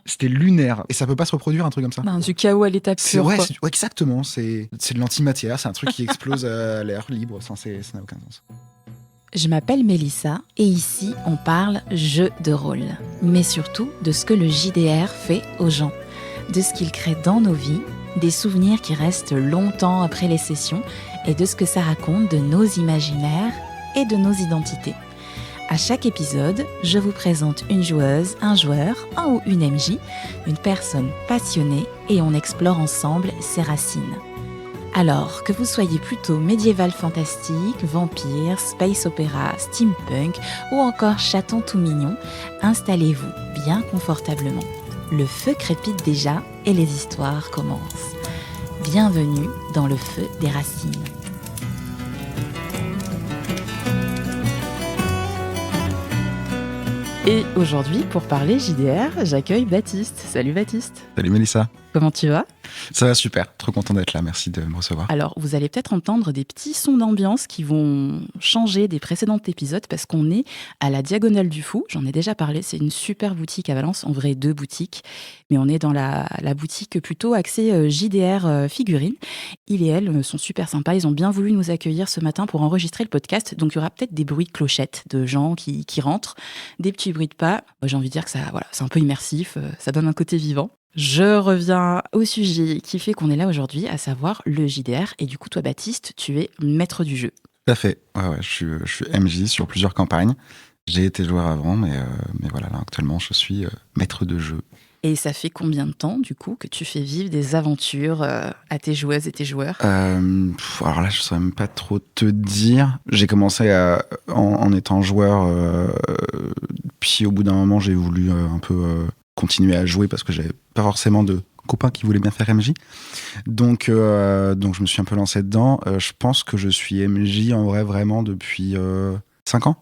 C'était lunaire. Et ça peut pas se reproduire, un truc comme ça. Du chaos à l'état pur. Ouais, exactement. C'est de l'antimatière. C'est un truc qui explose à l'air libre. Ça n'a aucun sens. Je m'appelle Mélissa et ici on parle jeu de rôle, mais surtout de ce que le JDR fait aux gens, de ce qu'il crée dans nos vies, des souvenirs qui restent longtemps après les sessions et de ce que ça raconte de nos imaginaires et de nos identités. À chaque épisode, je vous présente une joueuse, un joueur, un ou une MJ, une personne passionnée et on explore ensemble ses racines. Alors, que vous soyez plutôt médiéval fantastique, vampire, space opéra, steampunk ou encore chaton tout mignon, installez-vous bien confortablement. Le feu crépite déjà et les histoires commencent. Bienvenue dans le feu des racines. Et aujourd'hui, pour parler JDR, j'accueille Baptiste. Salut Baptiste. Salut Mélissa. Comment tu vas ? Ça va super, trop content d'être là, merci de me recevoir. Alors, vous allez peut-être entendre des petits sons d'ambiance qui vont changer des précédents épisodes parce qu'on est à la Diagonale du Fou. J'en ai déjà parlé, c'est une super boutique à Valence, en vrai 2 boutiques. Mais on est dans la boutique plutôt axée JDR figurines. Il et elle sont super sympas, ils ont bien voulu nous accueillir ce matin pour enregistrer le podcast. Donc il y aura peut-être des bruits de clochettes de gens qui rentrent, des petits bruits de pas. J'ai envie de dire que ça, voilà, c'est un peu immersif, ça donne un côté vivant. Je reviens au sujet qui fait qu'on est là aujourd'hui, à savoir le JDR. Et du coup, toi, Baptiste, tu es maître du jeu. Tout à fait. Ouais, je suis MJ sur plusieurs campagnes. J'ai été joueur avant, mais voilà, là, actuellement, je suis maître de jeu. Et ça fait combien de temps, du coup, que tu fais vivre des aventures à tes joueuses et tes joueurs ? Alors là, je ne saurais même pas trop te dire. J'ai commencé en étant joueur, puis au bout d'un moment, j'ai voulu un peu continuer à jouer parce que j'avais pas forcément de copains qui voulaient bien faire MJ. Donc je me suis un peu lancé dedans. Je pense que je suis MJ en vrai vraiment depuis 5 ans.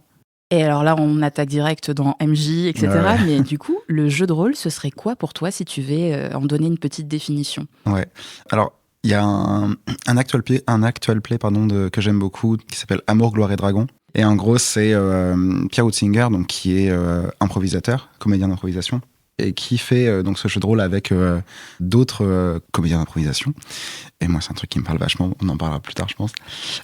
Et alors là, on attaque direct dans MJ, etc. Ouais. Mais du coup, le jeu de rôle, ce serait quoi pour toi si tu veux en donner une petite définition ? Ouais. Alors, il y a un actual play que j'aime beaucoup qui s'appelle Amour, Gloire et Dragon. Et en gros, c'est Pierre Utzinger, donc qui est improvisateur, comédien d'improvisation, et qui fait donc ce jeu de rôle avec d'autres comédiens d'improvisation. Et moi, c'est un truc qui me parle vachement, on en parlera plus tard, je pense.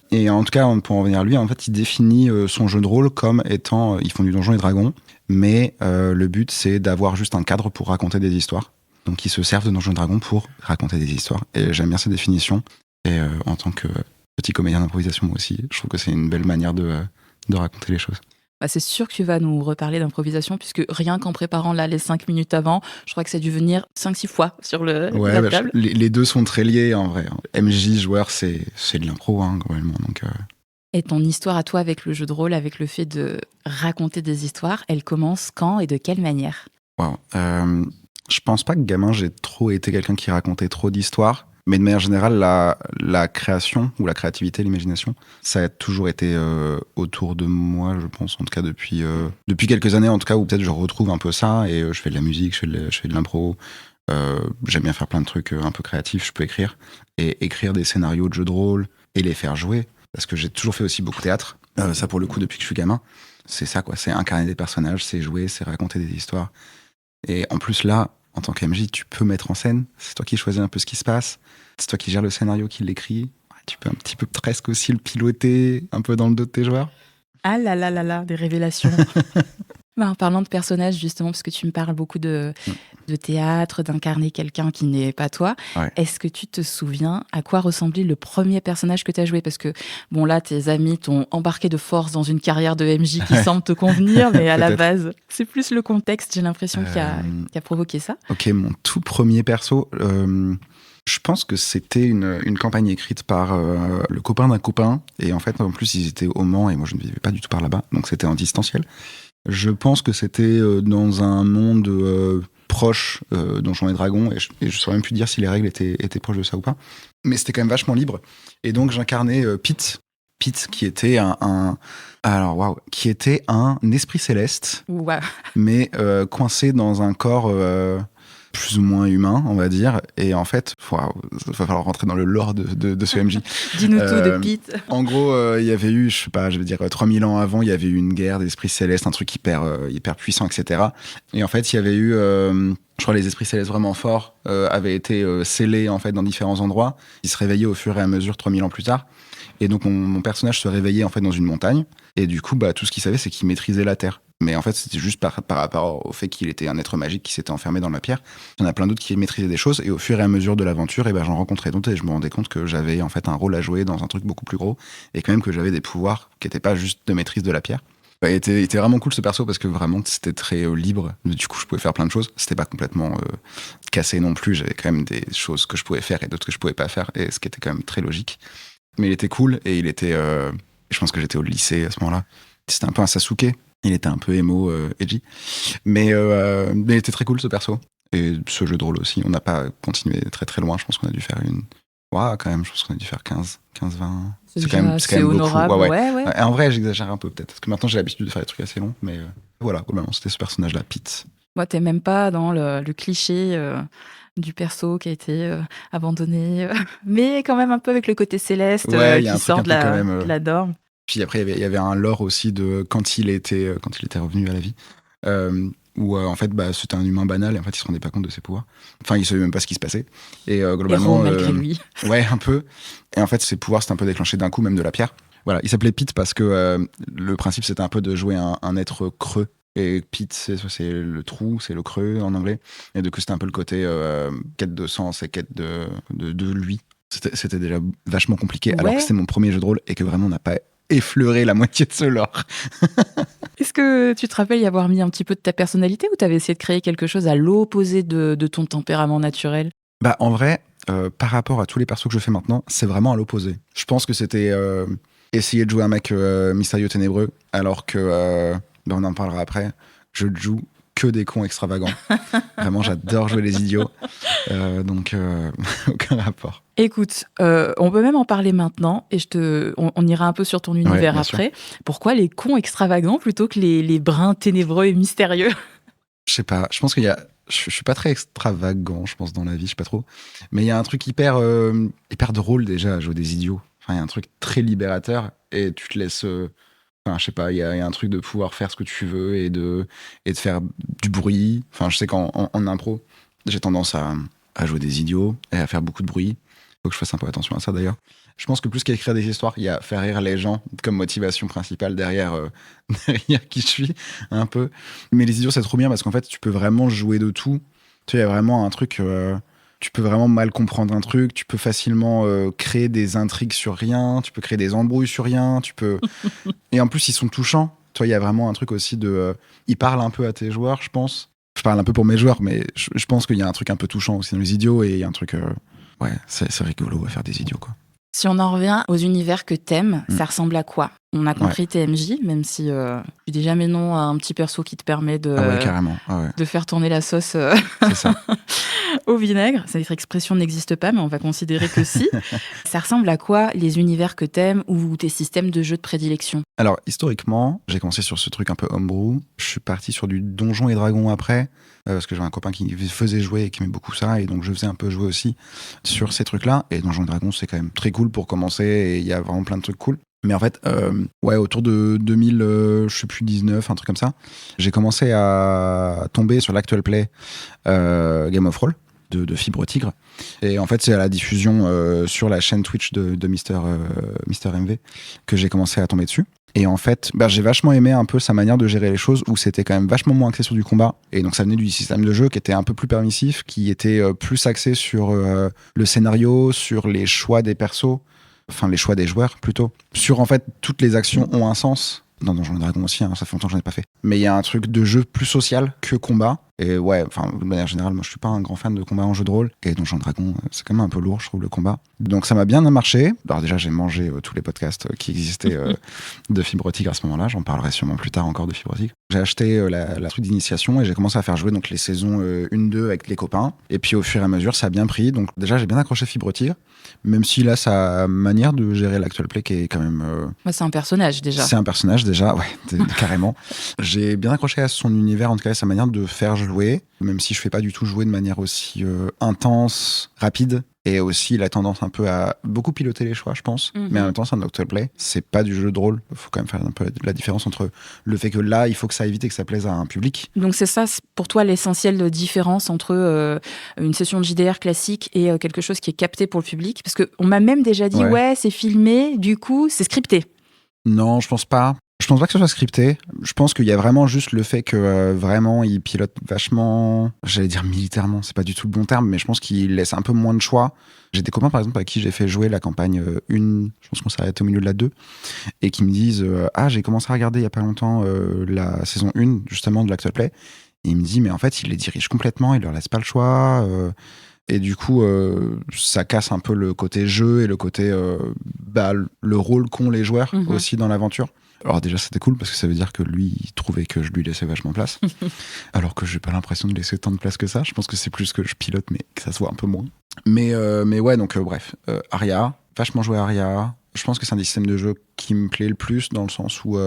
Et en tout cas, pour en revenir à lui, en fait, il définit son jeu de rôle comme étant, ils font du Donjons et Dragons, mais le but, c'est d'avoir juste un cadre pour raconter des histoires. Donc, ils se servent de Donjons et Dragons pour raconter des histoires. Et j'aime bien cette définition. Et en tant que petit comédien d'improvisation, moi aussi, je trouve que c'est une belle manière de raconter les choses. Bah, c'est sûr que tu vas nous reparler d'improvisation, puisque rien qu'en préparant là les 5 minutes avant, je crois que ça a dû venir 5-6 fois sur la table. Les deux sont très liés en vrai. MJ, joueur, c'est de l'impro, globalement. Donc, Et ton histoire à toi avec le jeu de rôle, avec le fait de raconter des histoires, elle commence quand et de quelle manière ? Wow. Je pense pas que gamin, j'ai trop été quelqu'un qui racontait trop d'histoires. Mais de manière générale, la création ou la créativité, l'imagination, ça a toujours été autour de moi, je pense, en tout cas depuis quelques années, en tout cas, où peut-être je retrouve un peu ça, et je fais de la musique, je fais de l'impro, j'aime bien faire plein de trucs un peu créatifs, je peux écrire, et écrire des scénarios de jeux de rôle, et les faire jouer, parce que j'ai toujours fait aussi beaucoup de théâtre, ça pour le coup, depuis que je suis gamin, c'est ça quoi, c'est incarner des personnages, c'est jouer, c'est raconter des histoires, et en plus là, en tant qu'MJ, tu peux mettre en scène. C'est toi qui choisis un peu ce qui se passe. C'est toi qui gères le scénario, qui l'écrit. Tu peux un petit peu presque aussi le piloter un peu dans le dos de tes joueurs. Ah là là là là, des révélations. En parlant de personnages, justement, parce que tu me parles beaucoup de théâtre, d'incarner quelqu'un qui n'est pas toi, ouais. Est-ce que tu te souviens à quoi ressemblait le premier personnage que tu as joué ? Parce que, bon, là, tes amis t'ont embarqué de force dans une carrière de MJ qui semble te convenir, mais à la base, c'est plus le contexte, j'ai l'impression, qui a provoqué ça. Ok, mon tout premier perso, je pense que c'était une campagne écrite par le copain d'un copain, et en fait, en plus, ils étaient au Mans, et moi, je ne vivais pas du tout par là-bas, donc c'était en distanciel. Je pense que c'était dans un monde proche Donjons et Dragons, et je saurais même plus dire si les règles étaient proches de ça ou pas. Mais c'était quand même vachement libre. Et donc j'incarnais Pete, qui était qui était un esprit céleste, Wow. mais coincé dans un corps plus ou moins humain, on va dire. Et en fait, il va falloir rentrer dans le lore de ce MJ. Dis-nous tout de Pete. En gros, il y avait eu, je sais pas, je veux dire 3000 ans avant, il y avait eu une guerre d'esprits célestes, un truc hyper puissant, etc. Et en fait, il y avait eu, je crois, les esprits célestes vraiment forts avaient été scellés en fait dans différents endroits. Ils se réveillaient au fur et à mesure 3000 ans plus tard. Et donc mon personnage se réveillait en fait dans une montagne. Et du coup, tout ce qu'il savait, c'est qu'il maîtrisait la terre. Mais en fait, c'était juste par rapport au fait qu'il était un être magique qui s'était enfermé dans la pierre. Il y en a plein d'autres qui maîtrisaient des choses. Et au fur et à mesure de l'aventure, j'en rencontrais d'autres et je me rendais compte que j'avais en fait un rôle à jouer dans un truc beaucoup plus gros. Et quand même que j'avais des pouvoirs qui n'étaient pas juste de maîtrise de la pierre. Il était vraiment cool ce perso parce que vraiment c'était très libre. Du coup, je pouvais faire plein de choses. C'était pas complètement cassé non plus. J'avais quand même des choses que je pouvais faire et d'autres que je pouvais pas faire. Et ce qui était quand même très logique. Mais il était cool et il était. Je pense que j'étais au lycée à ce moment-là. C'était un peu un Sasuke. Il était un peu emo, edgy. Mais il était très cool ce perso. Et ce jeu de rôle aussi. On n'a pas continué très très loin. Je pense qu'on a dû faire une. Ouais, quand même, je pense qu'on a dû faire 15, 20. C'est quand même honorable. Beaucoup. Ouais. En vrai, j'exagère un peu peut-être. Parce que maintenant, j'ai l'habitude de faire des trucs assez longs. Mais voilà, globalement, c'était ce personnage-là, Pete. Moi, t'es même pas dans le cliché du perso qui a été abandonné. Mais quand même un peu avec le côté céleste qui sort de la dorme. Puis après, il y avait un lore aussi de quand il était revenu à la vie. Où en fait, c'était un humain banal et en fait, il se rendait pas compte de ses pouvoirs. Enfin, il savait même pas ce qui se passait. Et globalement. Malgré lui. Ouais, un peu. Et en fait, ses pouvoirs, c'était un peu déclenché d'un coup, même de la pierre. Voilà, il s'appelait Pete parce que le principe, c'était un peu de jouer un être creux. Et Pete, c'est le trou, c'est le creux en anglais. Et du coup, c'était un peu le côté quête de sens et quête de lui. C'était déjà vachement compliqué, alors que c'était mon premier jeu de rôle et que vraiment, on n'a pas effleuré la moitié de ce lore. Est-ce que tu te rappelles y avoir mis un petit peu de ta personnalité ou t'avais essayé de créer quelque chose à l'opposé de ton tempérament naturel ? En vrai, par rapport à tous les persos que je fais maintenant, c'est vraiment à l'opposé. Je pense que c'était essayer de jouer un mec mystérieux ténébreux, alors que, on en parlera après, je joue que des cons extravagants. Vraiment, j'adore jouer les idiots. Donc, aucun rapport. Écoute, on peut même en parler maintenant et on ira un peu sur ton univers après. Sûr. Pourquoi les cons extravagants plutôt que les brins ténébreux et mystérieux ? Je sais pas, je pense qu'il y a... Je suis pas très extravagant, je pense, dans la vie, je sais pas trop. Mais il y a un truc hyper drôle déjà à jouer des idiots. Enfin, il y a un truc très libérateur et tu te laisses... Enfin, je sais pas, il y a un truc de pouvoir faire ce que tu veux et de faire du bruit. Enfin, je sais qu'en impro, j'ai tendance à jouer des idiots et à faire beaucoup de bruit. Faut que je fasse un peu attention à ça d'ailleurs. Je pense que plus qu'à écrire des histoires, il y a faire rire les gens comme motivation principale derrière qui je suis un peu. Mais les idiots, c'est trop bien parce qu'en fait, tu peux vraiment jouer de tout. Tu vois, il y a vraiment un truc... tu peux vraiment mal comprendre un truc, tu peux facilement créer des intrigues sur rien, tu peux créer des embrouilles sur rien, tu peux... Et en plus, ils sont touchants. Tu vois, il y a vraiment un truc aussi de... ils parlent un peu à tes joueurs, je pense. Je parle un peu pour mes joueurs, mais je pense qu'il y a un truc un peu touchant aussi dans les idiots et il y a un truc... ouais, c'est rigolo à faire des idiots, quoi. Si on en revient aux univers que t'aimes, ça ressemble à quoi ? On a compris TMJ, même si tu dis jamais non à un petit perso qui te permet de, carrément. de faire tourner la sauce c'est ça. au vinaigre. Cette expression n'existe pas, mais on va considérer que si. Ça ressemble à quoi les univers que t'aimes ou tes systèmes de jeux de prédilection ? Alors, historiquement, j'ai commencé sur ce truc un peu homebrew. Je suis parti sur du Donjons et Dragons après, parce que j'avais un copain qui faisait jouer et qui aimait beaucoup ça, et donc je faisais un peu jouer aussi sur ces trucs-là. Et Donjons et Dragons, c'est quand même très cool pour commencer, et il y a vraiment plein de trucs cool. Mais en fait, autour de 2000, je sais plus, 19, un truc comme ça, j'ai commencé à tomber sur l'actual play Game of Roll de Fibre Tigre. Et en fait, c'est à la diffusion sur la chaîne Twitch de Mister MV que j'ai commencé à tomber dessus. Et en fait, j'ai vachement aimé un peu sa manière de gérer les choses, où c'était quand même vachement moins axé sur du combat. Et donc ça venait du système de jeu qui était un peu plus permissif, qui était plus axé sur le scénario, sur les choix des persos, enfin les choix des joueurs plutôt. Sur en fait, toutes les actions ont un sens. Dans Donjons et Dragons aussi, ça fait longtemps que j'en ai pas fait. Mais il y a un truc de jeu plus social que combat. Et ouais, de manière générale, moi je suis pas un grand fan de combat en jeu de rôle. Et Donjons et Dragons, c'est quand même un peu lourd, je trouve, le combat. Donc ça m'a bien marché. Alors déjà, j'ai mangé tous les podcasts qui existaient de Fibre Tigre à ce moment-là. J'en parlerai sûrement plus tard encore de Fibre Tigre. J'ai acheté la truc d'initiation et j'ai commencé à faire jouer donc les saisons 1-2 avec les copains. Et puis au fur et à mesure, ça a bien pris. Donc déjà, j'ai bien accroché Fibre Tigre. Même si là, sa manière de gérer l'actual play qui est quand même... c'est un personnage déjà. C'est un personnage déjà, ouais, carrément. J'ai bien accroché à son univers, en tout cas à sa manière de faire jouer, même si je fais pas du tout jouer de manière aussi intense, rapide. Et aussi, il a tendance un peu à beaucoup piloter les choix, je pense. Mais en même temps, c'est un octoplay. C'est pas du jeu de rôle. Il faut quand même faire un peu la différence entre le fait que là, il faut que ça évite et que ça plaise à un public. Donc c'est ça, pour toi, l'essentiel de différence entre une session de JDR classique et quelque chose qui est capté pour le public. Parce qu'on m'a même déjà dit, ouais, c'est filmé, du coup, c'est scripté. Non, je pense pas. Je pense pas que ce soit scripté. Je pense qu'il y a vraiment juste le fait que vraiment il pilote vachement, j'allais dire militairement, c'est pas du tout le bon terme, mais je pense qu'il laisse un peu moins de choix. J'ai des copains par exemple à qui j'ai fait jouer la campagne 1, je pense qu'on s'est arrêté au milieu de la 2, et qui me disent j'ai commencé à regarder il y a pas longtemps la saison 1 justement de l'Actual Play. Et il me dit mais en fait il les dirige complètement, il leur laisse pas le choix. Et du coup, ça casse un peu le côté jeu et le côté le rôle qu'ont les joueurs aussi dans l'aventure. Alors déjà, c'était cool parce que ça veut dire que lui, il trouvait que je lui laissais vachement de place. Alors que j'ai pas l'impression de laisser tant de place que ça. Je pense que c'est plus que je pilote, mais que ça se voit un peu moins. Mais ouais, donc bref. Aria, vachement joué à Aria. Je pense que c'est un des systèmes de jeu qui me plaît le plus, dans le sens où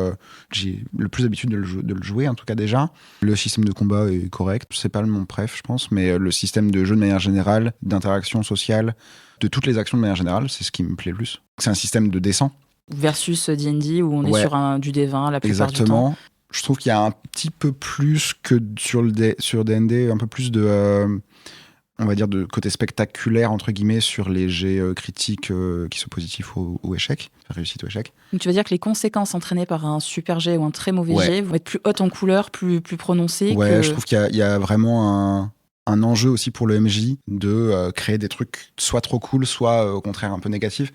j'ai le plus l'habitude de le jouer, en tout cas déjà. Le système de combat est correct. C'est pas mon préf, je pense, mais le système de jeu de manière générale, d'interaction sociale, de toutes les actions de manière générale, c'est ce qui me plaît le plus. C'est un système de descent. Versus D&D où on est sur du D20 la plupart du temps. Exactement. Je trouve qu'il y a un petit peu plus que sur D&D, un peu plus de, on va dire, de côté spectaculaire, entre guillemets, sur les jets critiques qui sont positifs ou échecs, réussite ou échec. Donc tu veux dire que les conséquences entraînées par un super jet ou un très mauvais jet vont être plus hautes en couleur, plus prononcées. Ouais, je trouve qu'il y a vraiment un enjeu aussi pour le MJ de créer des trucs soit trop cool, soit au contraire un peu négatifs.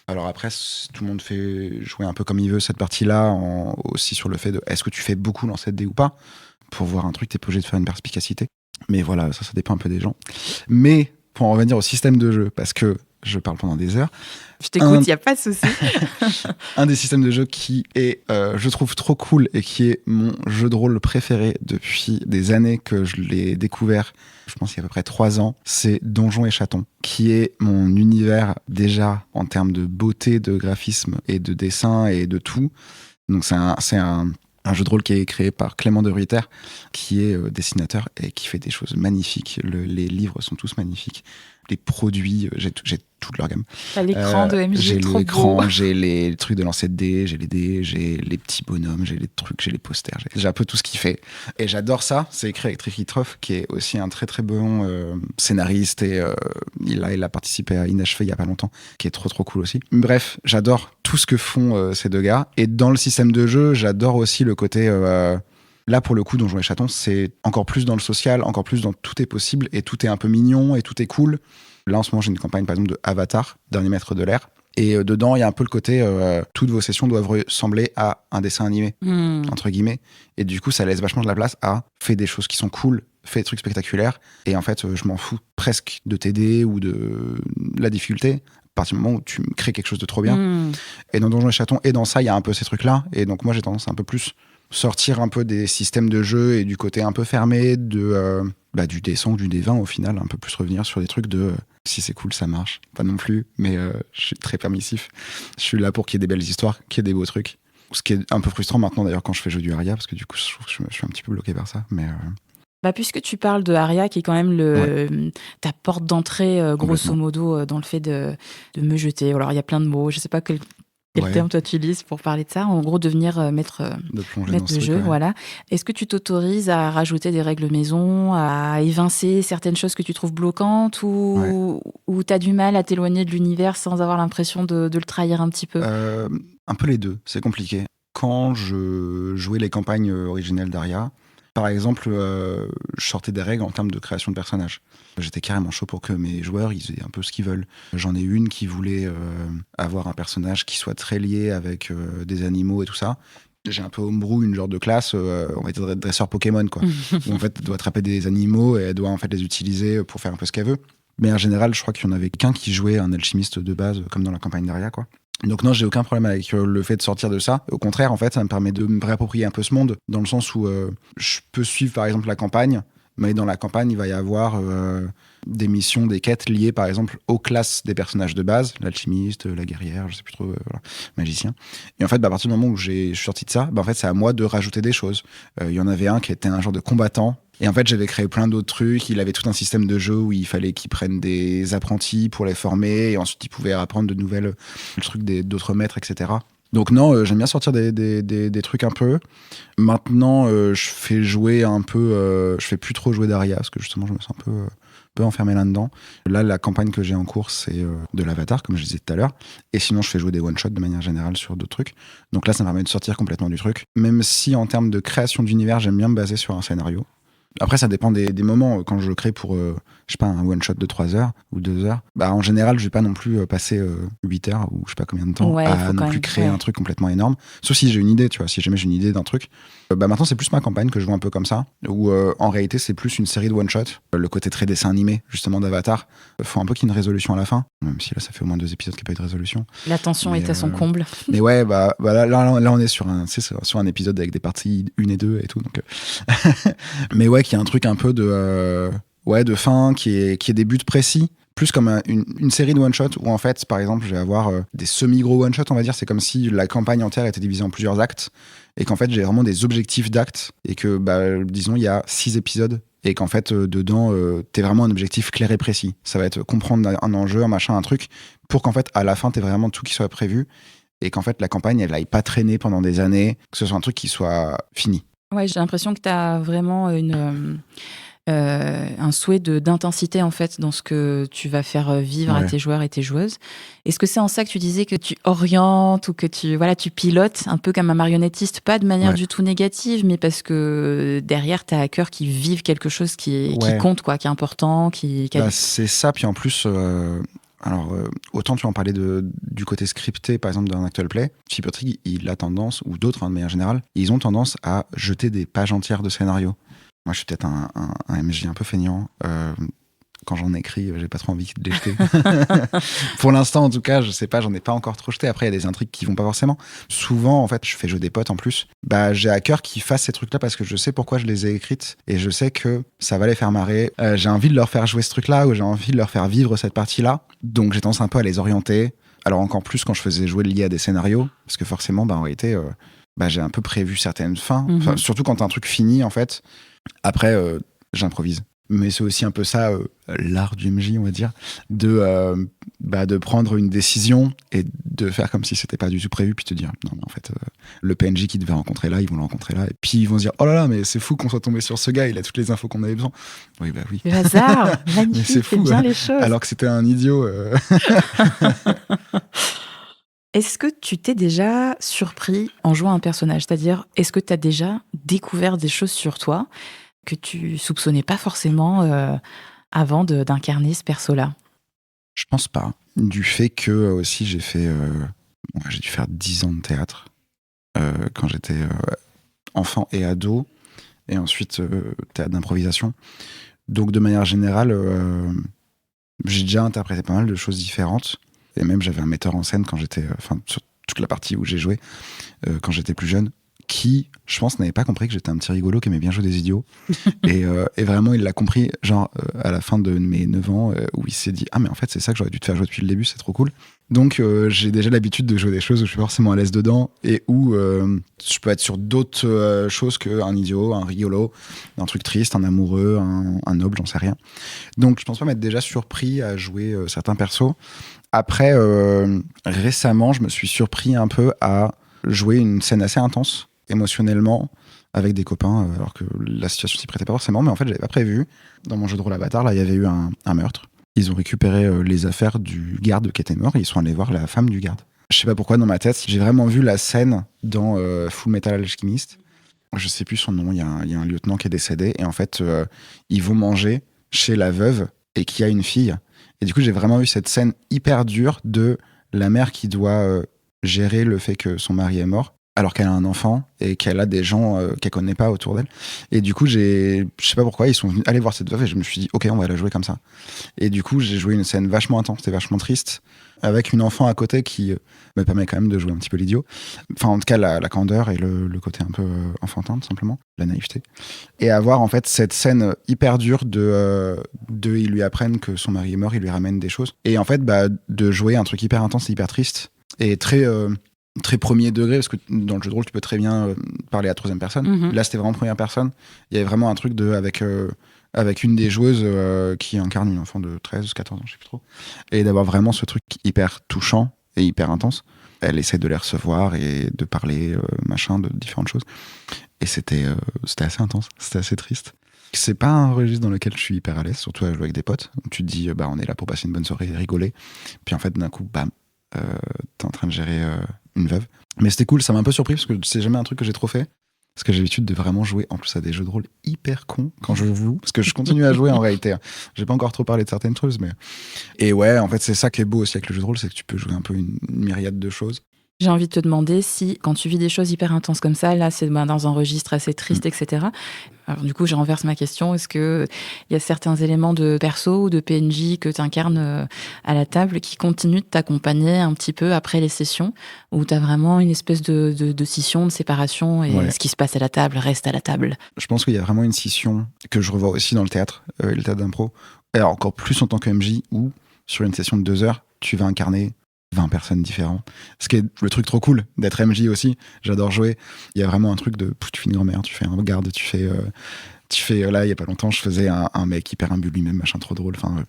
Alors après, tout le monde fait jouer un peu comme il veut cette partie-là, aussi sur le fait de est-ce que tu fais beaucoup lancer de dés ou pas. Pour voir un truc, t'es pas obligé de faire une perspicacité. Mais voilà, ça dépend un peu des gens. Mais pour en revenir au système de jeu, parce que je parle pendant des heures. Je t'écoute, il n'y a pas de souci. Un des systèmes de jeu qui est, je trouve, trop cool et qui est mon jeu de rôle préféré depuis des années que je l'ai découvert, je pense il y a à peu près 3 ans, c'est Donjons et Chatons, qui est mon univers déjà en termes de beauté, de graphisme et de dessin et de tout. Donc c'est un jeu de rôle qui est créé par Clément de Ruyter, qui est dessinateur et qui fait des choses magnifiques. Les livres sont tous magnifiques. Les produits, j'ai toute leur gamme. T'as l'écran de MJ, j'ai trop l'écran, beau. j'ai les trucs de lancer de dés, j'ai les petits bonhommes, j'ai les trucs, j'ai les posters, j'ai un peu tout ce qu'il fait. Et j'adore ça. C'est écrit avec Tricky Troff, qui est aussi un très très bon scénariste, et il a participé à Inachevé il y a pas longtemps, qui est trop cool aussi. Bref, j'adore tout ce que font ces deux gars. Et dans le système de jeu, j'adore aussi le côté... Là, pour le coup, Donjons et Chatons, c'est encore plus dans le social, encore plus dans tout est possible, et tout est un peu mignon, et tout est cool. Là, en ce moment, j'ai une campagne, par exemple, de Avatar, Dernier Maître de l'Air. Et dedans, il y a un peu le côté, toutes vos sessions doivent ressembler à un dessin animé, entre guillemets. Et du coup, ça laisse vachement de la place à faire des choses qui sont cool, fais des trucs spectaculaires. Et en fait, je m'en fous presque de t'aider ou de la difficulté, à partir du moment où tu crées quelque chose de trop bien. Et dans Donjons et Chatons, et dans ça, il y a un peu ces trucs-là. Et donc, moi, j'ai tendance à un peu plus sortir un peu des systèmes de jeu et du côté un peu fermé du D100 ou du D20 au final, un peu plus revenir sur des trucs de si c'est cool ça marche, pas non plus, mais je suis très permissif, je suis là pour qu'il y ait des belles histoires, qu'il y ait des beaux trucs, ce qui est un peu frustrant maintenant d'ailleurs quand je fais jeu du Aria, parce que du coup je trouve que je suis un petit peu bloqué par ça, mais puisque tu parles de Aria, qui est quand même ta porte d'entrée, grosso modo, dans le fait de me jeter. Alors, il y a plein de mots, je ne sais pas quel terme toi tu utilises pour parler de ça. En gros, devenir maître de jeu. Voilà. Est-ce que tu t'autorises à rajouter des règles maison, à évincer certaines choses que tu trouves bloquantes, ou tu as du mal à t'éloigner de l'univers sans avoir l'impression de le trahir un petit peu? Un peu les deux, c'est compliqué. Quand je jouais les campagnes originelles d'Aria, par exemple, je sortais des règles en termes de création de personnages. J'étais carrément chaud pour que mes joueurs ils aient un peu ce qu'ils veulent. J'en ai une qui voulait avoir un personnage qui soit très lié avec des animaux et tout ça. J'ai un peu homebrew une genre de classe, on va dire dresseur Pokémon, quoi. Où en fait, elle doit attraper des animaux et elle doit en fait les utiliser pour faire un peu ce qu'elle veut. Mais en général, je crois qu'il y en avait qu'un qui jouait un alchimiste de base, comme dans la campagne d'Aria, quoi. Donc non, j'ai aucun problème avec le fait de sortir de ça. Au contraire, en fait, ça me permet de me réapproprier un peu ce monde, dans le sens où je peux suivre, par exemple, la campagne, mais dans la campagne, il va y avoir des missions, des quêtes liées, par exemple, aux classes des personnages de base, l'alchimiste, la guerrière, je sais plus trop, magicien. Et en fait, à partir du moment où je suis sorti de ça, en fait, c'est à moi de rajouter des choses. Il y en avait un qui était un genre de combattant, Et en fait, j'avais créé plein d'autres trucs. Il avait tout un système de jeu où il fallait qu'ils prennent des apprentis pour les former et ensuite ils pouvaient apprendre de nouvelles trucs d'autres maîtres, etc. Donc non, j'aime bien sortir des trucs un peu. Maintenant, je fais jouer un peu. Je fais plus trop jouer d'Aria parce que justement, je me sens un peu enfermé là-dedans. Là, la campagne que j'ai en cours, c'est de l'Avatar, comme je disais tout à l'heure. Et sinon, je fais jouer des one-shots de manière générale sur d'autres trucs. Donc là, ça me permet de sortir complètement du truc. Même si en termes de création d'univers, j'aime bien me baser sur un scénario. Après, ça dépend des moments. Quand je le crée pour, je sais pas, un one-shot de 3 heures ou 2 heures, bah, en général, je vais pas non plus passer 8 heures ou je sais pas combien de temps à non plus créer un truc complètement énorme. Sauf si j'ai une idée, tu vois. Si jamais j'ai une idée d'un truc, bah maintenant, c'est plus ma campagne que je vois un peu comme ça. Où en réalité, c'est plus une série de one-shots. Le côté très dessin animé, justement, d'Avatar. Faut un peu qu'il y ait une résolution à la fin. Même si là, ça fait au moins 2 épisodes qu'il n'y a pas eu de résolution. La tension est à son comble. Mais ouais, bah là, on est sur un épisode avec des parties 1 et 2 et tout. Donc, mais ouais, qu'il y a un truc un peu de fin, qui est des buts précis, plus comme une série de one-shot où en fait, par exemple, je vais avoir des semi-gros one-shot, on va dire. C'est comme si la campagne entière était divisée en plusieurs actes et qu'en fait, j'ai vraiment des objectifs d'actes et que, bah, disons, il y a 6 épisodes et qu'en fait, dedans, t'es vraiment un objectif clair et précis. Ça va être comprendre un enjeu, un machin, un truc, pour qu'en fait, à la fin, t'aies vraiment tout qui soit prévu et qu'en fait, la campagne, elle aille pas traîner pendant des années, que ce soit un truc qui soit fini. Ouais, j'ai l'impression que t'as vraiment un souhait d'intensité en fait dans ce que tu vas faire vivre à tes joueurs et tes joueuses. Est-ce que c'est en ça que tu disais que tu orientes ou que tu pilotes un peu comme un marionnettiste, pas de manière du tout négative, mais parce que derrière t'as à cœur qu'ils vivent quelque chose qui compte, quoi, qui est important, c'est ça. Puis en plus, alors autant tu en parlais du côté scripté, par exemple d'un actual play, Chipotrick, il a tendance, ou d'autres de manière générale, ils ont tendance à jeter des pages entières de scénario. Moi, je suis peut-être un MJ un peu feignant. Quand j'en écris, j'ai pas trop envie de les jeter. Pour l'instant, en tout cas, je sais pas, j'en ai pas encore trop jeté. Après, il y a des intrigues qui vont pas forcément. Souvent, en fait, je fais jouer des potes en plus. Bah, j'ai à cœur qu'ils fassent ces trucs-là parce que je sais pourquoi je les ai écrites et je sais que ça va les faire marrer. J'ai envie de leur faire jouer ce truc-là ou j'ai envie de leur faire vivre cette partie-là. Donc, j'ai tendance un peu à les orienter. Alors, encore plus quand je faisais jouer lié à des scénarios. Parce que forcément, bah, en réalité, j'ai un peu prévu certaines fins. Enfin, surtout quand t'as un truc fini, en fait. Après, j'improvise. Mais c'est aussi un peu ça, l'art du MJ, on va dire, de prendre une décision et de faire comme si c'était pas du tout prévu, puis te dire, non, mais en fait, le PNJ qui devait rencontrer là, ils vont le rencontrer là, et puis ils vont se dire, oh là là, mais c'est fou qu'on soit tombé sur ce gars, il a toutes les infos qu'on avait besoin. Oui, bah oui. Le hasard, magnifique, c'est fou, bien les choses. Alors que c'était un idiot. Est-ce que tu t'es déjà surpris en jouant un personnage ? C'est-à-dire, est-ce que tu as déjà découvert des choses sur toi que tu soupçonnais pas forcément avant d'incarner ce perso-là ? Je pense pas. Du fait que aussi j'ai dû faire 10 ans de théâtre quand j'étais enfant et ado, et ensuite théâtre d'improvisation. Donc de manière générale, j'ai déjà interprété pas mal de choses différentes. Et même j'avais un metteur en scène quand j'étais, sur toute la partie où j'ai joué, quand j'étais plus jeune, qui, je pense, n'avait pas compris que j'étais un petit rigolo qui aimait bien jouer des idiots. et vraiment, il l'a compris, genre, à la fin de mes 9 ans, où il s'est dit « Ah, mais en fait, c'est ça que j'aurais dû te faire jouer depuis le début, c'est trop cool. » Donc, j'ai déjà l'habitude de jouer des choses où je suis forcément à l'aise dedans et où je peux être sur d'autres choses qu'un idiot, un rigolo, un truc triste, un amoureux, un noble, j'en sais rien. Donc, je pense pas m'être déjà surpris à jouer certains persos. Après, récemment, je me suis surpris un peu à jouer une scène assez intense, émotionnellement, avec des copains, alors que la situation s'y prêtait pas forcément, mais en fait, j'avais pas prévu. Dans mon jeu de rôle Avatar, là, il y avait eu un meurtre. Ils ont récupéré les affaires du garde qui était mort et ils sont allés voir la femme du garde. Je sais pas pourquoi, dans ma tête, j'ai vraiment vu la scène dans Full Metal Alchemist. Je sais plus son nom, il y a un lieutenant qui est décédé et en fait, ils vont manger chez la veuve et qui a une fille. Et du coup, j'ai vraiment vu cette scène hyper dure de la mère qui doit gérer le fait que son mari est mort, alors qu'elle a un enfant et qu'elle a des gens qu'elle connaît pas autour d'elle. Et du coup, je sais pas pourquoi, ils sont venus aller voir cette veuve et je me suis dit, ok, on va la jouer comme ça. Et du coup, j'ai joué une scène vachement intense, c'était vachement triste, avec une enfant à côté qui me permet quand même de jouer un petit peu l'idiot. Enfin, en tout cas, la candeur et le côté un peu enfantin, tout simplement, la naïveté. Et avoir en fait cette scène hyper dure de ils lui apprennent que son mari est mort, ils lui ramènent des choses. Et en fait, de jouer un truc hyper intense et hyper triste et très très premier degré, parce que dans le jeu de rôle, tu peux très bien parler à troisième personne. Là, c'était vraiment première personne. Il y avait vraiment un truc avec une des joueuses qui incarne une enfant de 13 ou 14 ans, je sais plus trop. Et d'avoir vraiment ce truc hyper touchant et hyper intense. Elle essaie de les recevoir et de parler, de différentes choses. Et c'était assez intense, c'était assez triste. C'est pas un registre dans lequel je suis hyper à l'aise, surtout à jouer avec des potes. Tu te dis, on est là pour passer une bonne soirée et rigoler. Puis en fait, d'un coup, bam, t'es en train de gérer une veuve. Mais c'était cool, ça m'a un peu surpris parce que c'est jamais un truc que j'ai trop fait. Parce que j'ai l'habitude de vraiment jouer en plus à des jeux de rôle hyper cons quand je joue. Parce que je continue à jouer en réalité. J'ai pas encore trop parlé de certaines choses, mais. Et ouais, en fait, c'est ça qui est beau aussi avec le jeu de rôle, c'est que tu peux jouer un peu une myriade de choses. J'ai envie de te demander si, quand tu vis des choses hyper intenses comme ça, là, c'est dans un registre assez triste, etc. Alors, du coup, je renverse ma question. Est-ce qu'il y a certains éléments de perso ou de PNJ que tu incarnes à la table qui continuent de t'accompagner un petit peu après les sessions, où tu as vraiment une espèce de scission, de séparation, et ce qui se passe à la table reste à la table? Je pense qu'il y a vraiment une scission que je revois aussi dans le théâtre, le théâtre d'impro. Et alors, encore plus en tant que MJ, où, sur une session de 2 heures, tu vas incarner 20 personnes différentes. Ce qui est le truc trop cool d'être MJ aussi. J'adore jouer. Il y a vraiment un truc de tu fais une grand-mère, tu fais un garde, tu fais là, il y a pas longtemps, je faisais un mec hyper imbu lui-même, machin trop drôle. Enfin,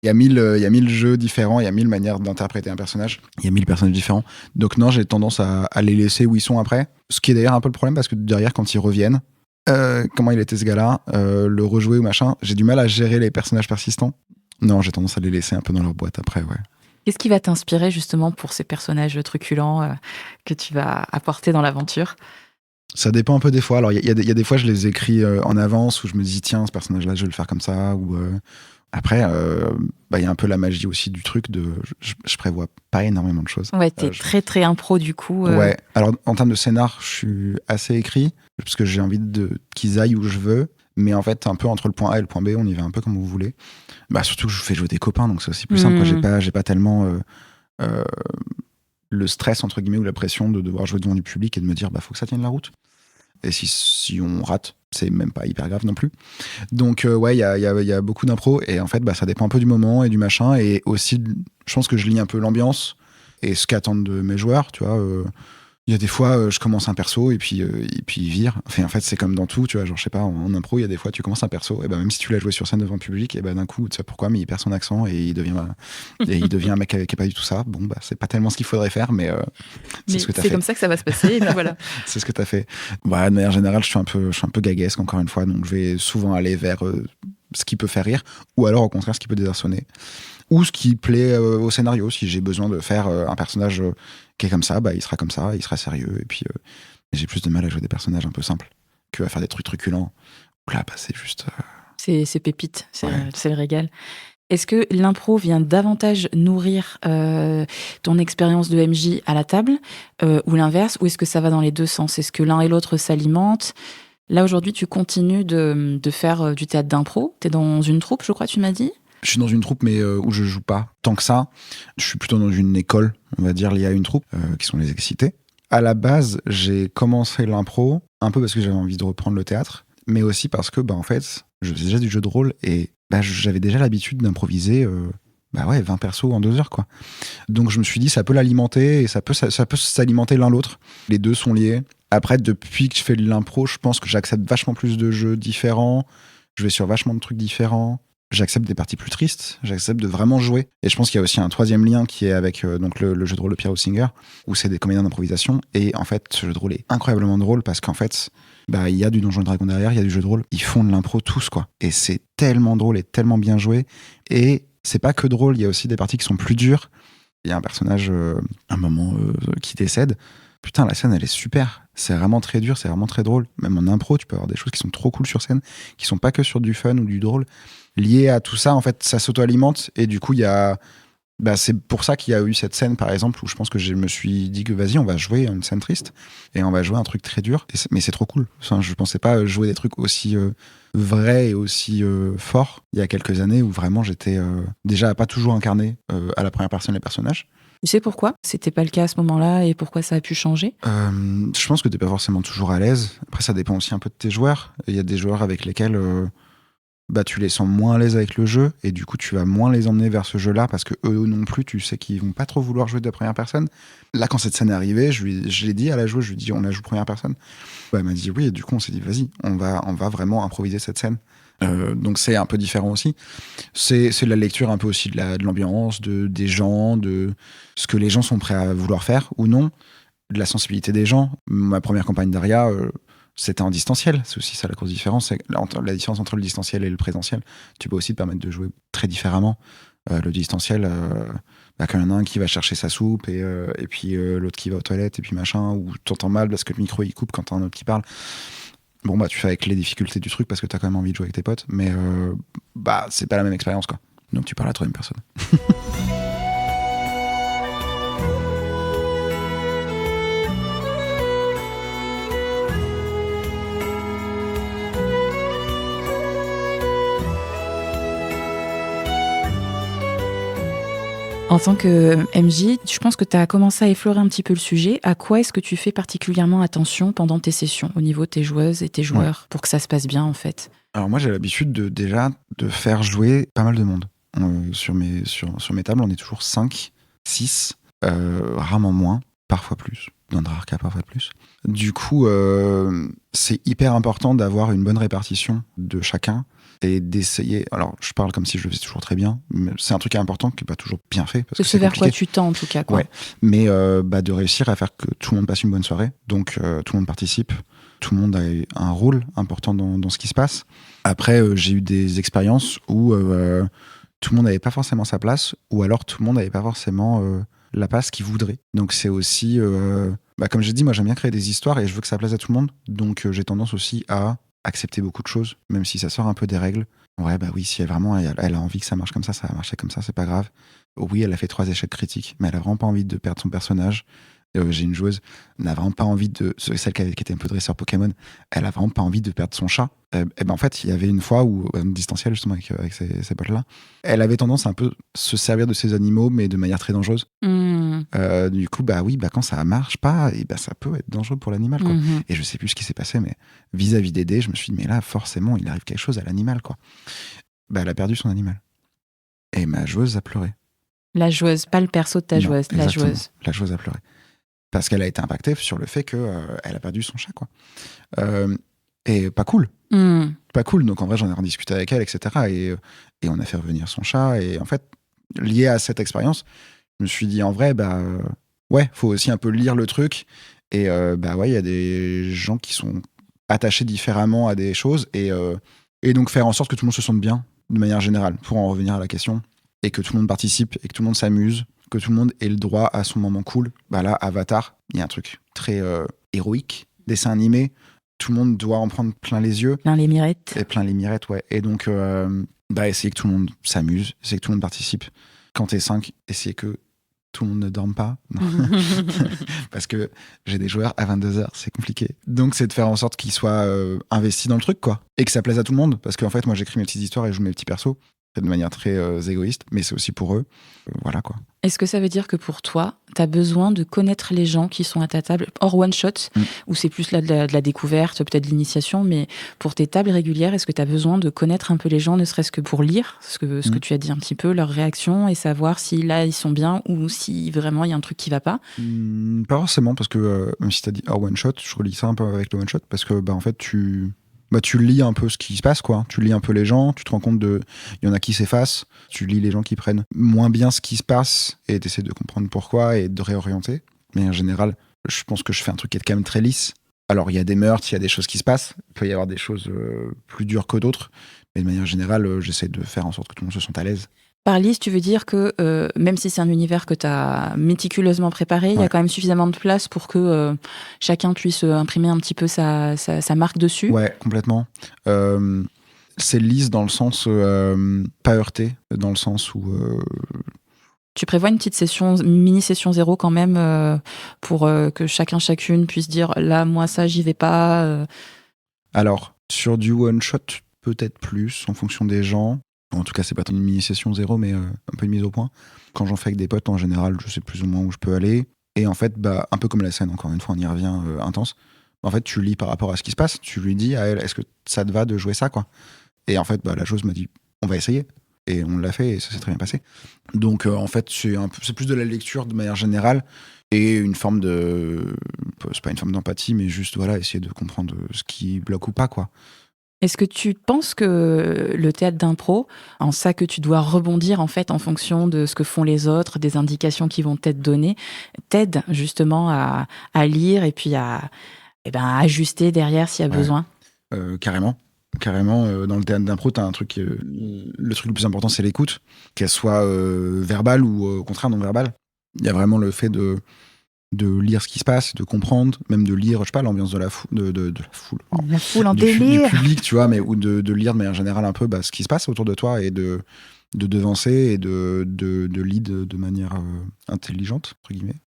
il y a 1000 jeux différents, il y a 1000 manières d'interpréter un personnage, il y a 1000 personnages différents. Donc non, j'ai tendance à les laisser où ils sont après. Ce qui est d'ailleurs un peu le problème parce que derrière, quand ils reviennent, comment il était ce gars-là, le rejouer ou machin, j'ai du mal à gérer les personnages persistants. Non, j'ai tendance à les laisser un peu dans leur boîte après, ouais. Qu'est-ce qui va t'inspirer justement pour ces personnages truculents que tu vas apporter dans l'aventure? Ça dépend un peu des fois. Alors, il y a des fois, je les écris en avance où je me dis, tiens, ce personnage-là, je vais le faire comme ça. Ou après, il y a un peu la magie aussi du truc de. Je prévois pas énormément de choses. Ouais, t'es très très impro du coup. Ouais. Alors, en termes de scénar, je suis assez écrit parce que j'ai envie qu'ils aillent où je veux. Mais en fait, un peu entre le point A et le point B, on y va un peu comme vous voulez. Surtout que je fais jouer des copains, donc c'est aussi plus simple. Quoi. J'ai pas tellement le stress, entre guillemets, ou la pression de devoir jouer devant du public et de me dire, faut que ça tienne la route. Et si on rate, c'est même pas hyper grave non plus. Donc, il y a beaucoup d'impro. Et en fait, ça dépend un peu du moment et du machin. Et aussi, je pense que je lis un peu l'ambiance et ce qu'attendent de mes joueurs, tu vois. Il y a des fois, je commence un perso et puis il vire. Enfin, en fait, c'est comme dans tout, tu vois. Genre, je sais pas, en impro, il y a des fois, tu commences un perso, et même si tu l'as joué sur scène devant le public, et d'un coup, tu sais pourquoi, mais il perd son accent et il devient un mec qui est pas du tout ça. Bon, c'est pas tellement ce qu'il faudrait faire, mais c'est ce que t'as fait. C'est comme ça que ça va se passer, et puis voilà. C'est ce que t'as fait. De manière générale, je suis un peu gaguesque, encore une fois, donc je vais souvent aller vers ce qui peut faire rire, ou alors au contraire, ce qui peut désarçonner. Ou ce qui plaît au scénario. Si j'ai besoin de faire un personnage qui est comme ça, il sera comme ça, il sera sérieux. Et puis, j'ai plus de mal à jouer des personnages un peu simples que à faire des trucs truculents. Là, c'est juste. C'est pépite, c'est le régal. Est-ce que l'impro vient davantage nourrir ton expérience de MJ à la table, ou l'inverse, ou est-ce que ça va dans les deux sens? Est-ce que l'un et l'autre s'alimentent? Là, aujourd'hui, tu continues de faire du théâtre d'impro. T'es dans une troupe, je crois, tu m'as dit? Je suis dans une troupe, mais où je joue pas tant que ça. Je suis plutôt dans une école, on va dire, liée à une troupe, qui sont les Excités. À la base, j'ai commencé l'impro, un peu parce que j'avais envie de reprendre le théâtre, mais aussi parce que, en fait, je faisais déjà du jeu de rôle et j'avais déjà l'habitude d'improviser 20 persos en 2 heures, quoi. Donc je me suis dit, ça peut l'alimenter et ça peut s'alimenter l'un l'autre. Les deux sont liés. Après, depuis que je fais de l'impro, je pense que j'accepte vachement plus de jeux différents. Je vais sur vachement de trucs différents. J'accepte des parties plus tristes, j'accepte de vraiment jouer. Et je pense qu'il y a aussi un troisième lien qui est avec donc le jeu de rôle de Pierre Singer, où c'est des comédiens d'improvisation. Et en fait, ce jeu de rôle est incroyablement drôle parce qu'en fait, il y a du Donjon et Dragon derrière, il y a du jeu de rôle. Ils font de l'impro tous, quoi. Et c'est tellement drôle et tellement bien joué. Et c'est pas que drôle, il y a aussi des parties qui sont plus dures. Il y a un personnage, un moment, qui décède. Putain, la scène, elle est super. C'est vraiment très dur, c'est vraiment très drôle. Même en impro, tu peux avoir des choses qui sont trop cool sur scène, qui sont pas que sur du fun ou du drôle. Lié à tout ça, en fait, ça s'auto-alimente. Et du coup, il y a... c'est pour ça qu'il y a eu cette scène, par exemple, où je pense que je me suis dit que vas-y, on va jouer une scène triste et on va jouer un truc très dur. Mais c'est trop cool. Enfin, je pensais pas jouer des trucs aussi vrais et aussi forts il y a quelques années où vraiment j'étais déjà pas toujours incarné à la première personne les personnages. Tu sais pourquoi c'était pas le cas à ce moment-là et pourquoi ça a pu changer? Je pense que t'es pas forcément toujours à l'aise. Après, ça dépend aussi un peu de tes joueurs. Il y a des joueurs avec lesquels bah tu les sens moins à l'aise avec le jeu et du coup tu vas moins les emmener vers ce jeu-là parce que eux non plus, tu sais qu'ils vont pas trop vouloir jouer de la première personne. Là, quand cette scène est arrivée, je l'ai dit à la joueuse, je lui ai dit on la joue première personne. Bah, elle m'a dit oui et du coup on s'est dit vas-y, on va vraiment improviser cette scène. Donc c'est un peu différent aussi. C'est de la lecture un peu aussi de l'ambiance, des gens, de ce que les gens sont prêts à vouloir faire ou non, de la sensibilité des gens. Ma première campagne d'Aria, c'était en distanciel. C'est aussi ça la grosse différence. C'est la différence entre le distanciel et le présentiel. Tu peux aussi te permettre de jouer très différemment. Le distanciel, quand il y en a un qui va chercher sa soupe et puis l'autre qui va aux toilettes et puis machin, ou t'entends mal parce que le micro il coupe quand t'as un autre qui parle. Bon, bah, tu fais avec les difficultés du truc parce que t'as quand même envie de jouer avec tes potes, mais c'est pas la même expérience, quoi. Donc tu parles à la troisième personne. En tant que MJ, je pense que tu as commencé à effleurer un petit peu le sujet. À quoi est-ce que tu fais particulièrement attention pendant tes sessions, au niveau de tes joueuses et tes joueurs, pour que ça se passe bien, en fait? Alors moi, j'ai l'habitude déjà de faire jouer pas mal de monde. Sur mes tables, on est toujours 5, 6, rarement moins, parfois plus. Dans de rares cas, parfois plus. Du coup, c'est hyper important d'avoir une bonne répartition de chacun et d'essayer. Alors, je parle comme si je le faisais toujours très bien, mais c'est un truc important qui n'est pas toujours bien fait. Parce que c'est vers quoi tu tends, en tout cas, quoi. Ouais. Mais de réussir à faire que tout le monde passe une bonne soirée. Donc, tout le monde participe. Tout le monde a un rôle important dans ce qui se passe. Après, j'ai eu des expériences où tout le monde n'avait pas forcément sa place, ou alors tout le monde n'avait pas forcément la place qu'il voudrait. Donc c'est aussi, comme j'ai dit, moi j'aime bien créer des histoires et je veux que ça plaise à tout le monde. Donc j'ai tendance aussi à accepter beaucoup de choses, même si ça sort un peu des règles. Ouais, bah oui, si elle a envie que ça marche comme ça va marcher comme ça, c'est pas grave. Oui, elle a fait 3 échecs critiques, mais elle a vraiment pas envie de perdre son personnage. J'ai une joueuse, elle n'a vraiment pas envie celle qui était un peu dresseur Pokémon, elle a vraiment pas envie de perdre son chat. En fait, il y avait une fois où, distanciel justement avec ces potes-là, elle avait tendance à un peu se servir de ses animaux, mais de manière très dangereuse. Du coup, quand ça marche pas, et ça peut être dangereux pour l'animal, quoi. Et je sais plus ce qui s'est passé, mais vis-à-vis d'aider, je me suis dit, mais là, forcément, il arrive quelque chose à l'animal, quoi. Elle a perdu son animal. Et ma joueuse a pleuré. La joueuse, pas le perso de ta joueuse, la joueuse. La joueuse a pleuré. Parce qu'elle a été impactée sur le fait qu'elle a perdu son chat, quoi. Et pas cool. Pas cool. Donc en vrai, j'en ai rediscuté avec elle, etc. Et on a fait revenir son chat. Et en fait, lié à cette expérience, je me suis dit, en vrai, faut aussi un peu lire le truc. Et il y a des gens qui sont attachés différemment à des choses. Et donc faire en sorte que tout le monde se sente bien, de manière générale, pour en revenir à la question. Et que tout le monde participe et que tout le monde s'amuse. Que tout le monde ait le droit à son moment cool. Là, Avatar, il y a un truc très héroïque, dessin animé. Tout le monde doit en prendre plein les yeux. Plein les mirettes. Et plein les mirettes, ouais. Et donc, essayer que tout le monde s'amuse, essayer que tout le monde participe. Quand t'es 5, essayer que tout le monde ne dorme pas. Parce que j'ai des joueurs à 22h, c'est compliqué. Donc, c'est de faire en sorte qu'ils soient investis dans le truc, quoi. Et que ça plaise à tout le monde. Parce qu'en fait, moi, j'écris mes petites histoires et je joue mes petits persos. De manière très égoïste, mais c'est aussi pour eux. Voilà, quoi. Est-ce que ça veut dire que pour toi, tu as besoin de connaître les gens qui sont à ta table, hors one-shot, où c'est plus là de la découverte, peut-être de l'initiation, mais pour tes tables régulières, est-ce que tu as besoin de connaître un peu les gens, ne serait-ce que pour lire ce que tu as dit un petit peu, leurs réactions, et savoir si là, ils sont bien ou si vraiment il y a un truc qui va pas? Pas forcément, parce que même si tu as dit hors one-shot, je relis ça un peu avec le one-shot, parce que en fait, tu lis un peu ce qui se passe, quoi. Tu lis un peu les gens, tu te rends compte il y en a qui s'effacent, tu lis les gens qui prennent moins bien ce qui se passe et t'essaies de comprendre pourquoi et de réorienter. Mais en général, je pense que je fais un truc qui est quand même très lisse. Alors, il y a des meurtres, il y a des choses qui se passent, il peut y avoir des choses plus dures que d'autres, mais de manière générale, j'essaie de faire en sorte que tout le monde se sente à l'aise. Par lisse, tu veux dire que même si c'est un univers que tu as méticuleusement préparé, il y a quand même suffisamment de place pour que chacun puisse imprimer un petit peu sa marque dessus? Ouais, complètement. C'est lisse dans le sens pas heurté, dans le sens où... Tu prévois une petite session, mini-session 0 quand même, pour que chacune puisse dire « là, moi, ça, j'y vais pas ». Alors, sur du one-shot, peut-être plus, en fonction des gens. En tout cas, c'est pas tant une mini-session 0, mais un peu une mise au point. Quand j'en fais avec des potes, en général, je sais plus ou moins où je peux aller. Et en fait, un peu comme la scène, encore une fois, on y revient, intense. En fait, tu lis par rapport à ce qui se passe. Tu lui dis à elle, est-ce que ça te va de jouer ça, quoi? Et en fait, la joueuse m'a dit, on va essayer. Et on l'a fait et ça s'est très bien passé. Donc, en fait, c'est plus de la lecture de manière générale et une forme c'est pas une forme d'empathie, mais juste, essayer de comprendre ce qui bloque ou pas, quoi. Est-ce que tu penses que le théâtre d'impro, en ça que tu dois rebondir en fait en fonction de ce que font les autres, des indications qui vont t'être données, t'aide justement à lire et puis à ajuster derrière s'il y a besoin? Carrément. Dans le théâtre d'impro, t'as un truc, le truc le plus important, c'est l'écoute, qu'elle soit verbale ou au contraire non verbale. Il y a vraiment le fait de lire ce qui se passe, de comprendre, même de lire, je sais pas, l'ambiance de la foule, de la foule. La foule en Du délire. public, tu vois, mais ou de lire de manière générale un peu ce qui se passe autour de toi et de devancer et de lead de manière intelligente, entre guillemets.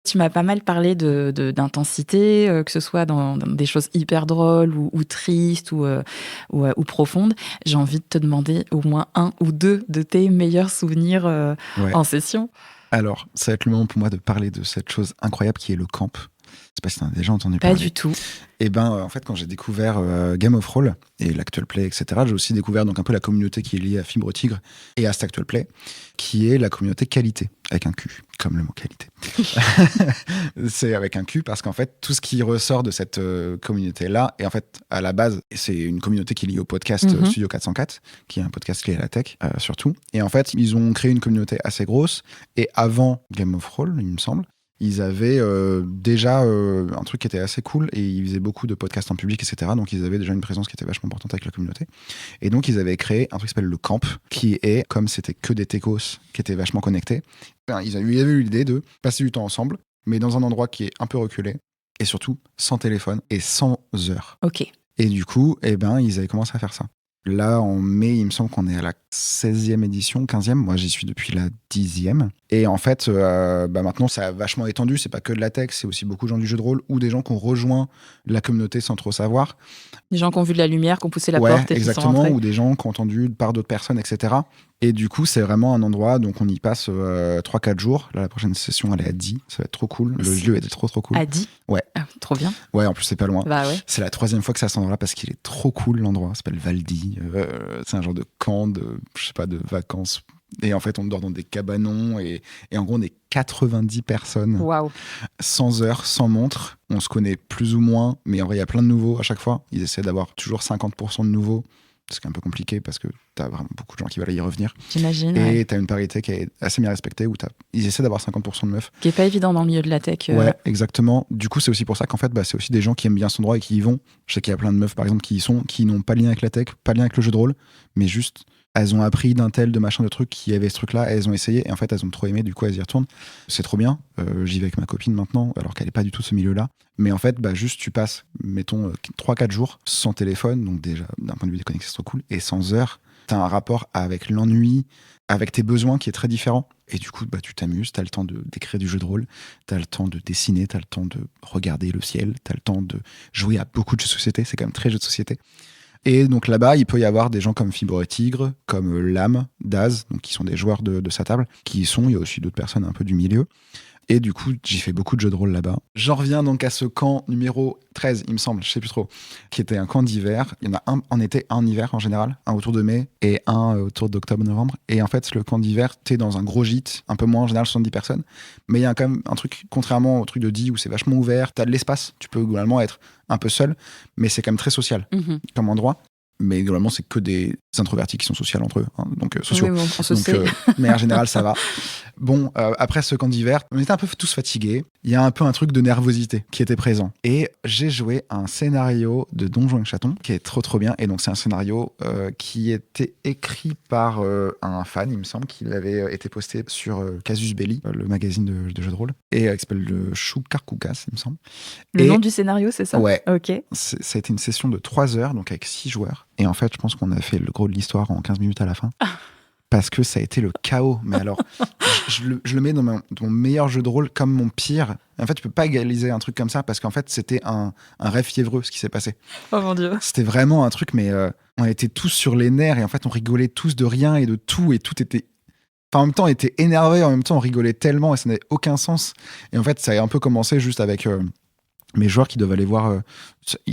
Tu m'as pas mal parlé d'intensité, que ce soit dans des choses hyper drôles ou tristes ou profondes. J'ai envie de te demander au moins 1 ou 2 de tes meilleurs souvenirs en session. Alors, ça va être le moment pour moi de parler de cette chose incroyable qui est le camp. Je sais pas si tu en as déjà entendu parler. Pas du tout. Et en fait, quand j'ai découvert Game of Roll et l'Actual Play, etc., j'ai aussi découvert donc un peu la communauté qui est liée à Fibre Tigre et à cet Actual Play, qui est la communauté qualité, avec un Q, comme le mot qualité. C'est avec un Q parce qu'en fait, tout ce qui ressort de cette communauté-là, et en fait, à la base, c'est une communauté qui est liée au podcast Studio 404, qui est un podcast lié à la tech, surtout. Et en fait, ils ont créé une communauté assez grosse, et avant Game of Roll, il me semble, ils avaient déjà un truc qui était assez cool et ils faisaient beaucoup de podcasts en public, etc. Donc ils avaient déjà une présence qui était vachement importante avec la communauté. Et donc ils avaient créé un truc qui s'appelle le camp, qui est, comme c'était que des techos qui étaient vachement connectés, ils avaient eu l'idée de passer du temps ensemble, mais dans un endroit qui est un peu reculé et surtout sans téléphone et sans heure. Ok. Et du coup, ils avaient commencé à faire ça. Là, en mai, il me semble qu'on est à la 16e édition, 15e. Moi, j'y suis depuis la 10e. Et en fait, maintenant, ça a vachement étendu. C'est pas que de la tech, c'est aussi beaucoup de gens du jeu de rôle ou des gens qui ont rejoint la communauté sans trop savoir. Des gens qui ont vu de la lumière, qui ont poussé la porte et qui sont rentrés. Ou des gens qui ont entendu par d'autres personnes, etc. Et du coup, c'est vraiment un endroit, donc on y passe 3-4 jours. Là, la prochaine session, elle est à Die. Ça va être trop cool. Le lieu était trop cool. À Die ? Ouais. Ah, trop bien. Ouais, en plus, c'est pas loin. Bah ouais. C'est la 3e fois que ça s'en va là parce qu'il est trop cool, l'endroit. Ça s'appelle Valdi. C'est un genre de camp de vacances. Et en fait, on dort dans des cabanons et en gros, on est 90 personnes. Waouh. Sans heure, sans montre. On se connaît plus ou moins, mais en vrai, il y a plein de nouveaux à chaque fois. Ils essaient d'avoir toujours 50% de nouveaux. C'est un peu compliqué parce que t'as vraiment beaucoup de gens qui veulent y revenir. J'imagine. Et t'as une parité qui est assez bien respectée où ils essaient d'avoir 50% de meufs. Qui est pas évident dans le milieu de la tech. Ouais, exactement. Du coup, c'est aussi pour ça qu'en fait, c'est aussi des gens qui aiment bien cet endroit et qui y vont. Je sais qu'il y a plein de meufs, par exemple, qui y sont, qui n'ont pas de lien avec la tech, pas de lien avec le jeu de rôle, mais juste, elles ont appris d'un tel, de machin, de trucs qui avait ce truc-là, elles ont essayé, et en fait, elles ont trop aimé, du coup, elles y retournent. C'est trop bien. J'y vais avec ma copine maintenant, alors qu'elle est pas du tout de ce milieu-là. Mais en fait, juste, tu passes, mettons, 3-4 jours sans téléphone, donc déjà, d'un point de vue déconnecté, c'est trop cool, et sans heure. T'as un rapport avec l'ennui, avec tes besoins qui est très différent. Et du coup, tu t'amuses, t'as le temps d'écrire du jeu de rôle, t'as le temps de dessiner, t'as le temps de regarder le ciel, t'as le temps de jouer à beaucoup de jeux de société, c'est quand même très jeu de société. Et donc là-bas, il peut y avoir des gens comme Fibre et Tigre, comme Lame, Daz, donc qui sont des joueurs de sa table, il y a aussi d'autres personnes un peu du milieu. Et du coup, j'ai fait beaucoup de jeux de rôle là-bas. J'en reviens donc à ce camp numéro 13, il me semble, je sais plus trop, qui était un camp d'hiver. Il y en a un en été, un en hiver en général, un autour de mai et un autour d'octobre-novembre. Et en fait, le camp d'hiver, t'es dans un gros gîte, un peu moins en général, 70 personnes. Mais il y a quand même un truc, contrairement au truc de Die où c'est vachement ouvert, t'as de l'espace, tu peux globalement être un peu seul, mais c'est quand même très social comme endroit. Mais globalement, c'est que des introvertis qui sont sociaux entre eux, donc sociaux. Oui, bon, on se sait. Donc, mais en général, ça va. Bon, après ce camp d'hiver, on était un peu tous fatigués. Il y a un peu un truc de nervosité qui était présent. Et j'ai joué un scénario de Donjons et Chatons qui est trop bien. Et donc, c'est un scénario qui était écrit par un fan, il me semble, qu'il avait été posté sur Casus Belli, le magazine de jeux de rôle, et qui s'appelle le Chou Carcoucas, il me semble. Le nom du scénario, c'est ça ? Ouais. Ok. Ça a été une session de 3 heures, donc avec 6 joueurs. Et en fait, je pense qu'on a fait le gros de l'histoire en 15 minutes à la fin. Parce que ça a été le chaos. Mais alors, je le mets dans mon meilleur jeu de rôle comme mon pire. En fait, tu peux pas égaliser un truc comme ça parce qu'en fait, c'était un rêve fiévreux, ce qui s'est passé. Oh mon Dieu. C'était vraiment un truc, mais on était tous sur les nerfs et en fait, on rigolait tous de rien et de tout et tout était... Enfin, en même temps, on était énervé, en même temps, on rigolait tellement et ça n'avait aucun sens. Et en fait, ça a un peu commencé juste avec... mes joueurs qui doivent aller voir.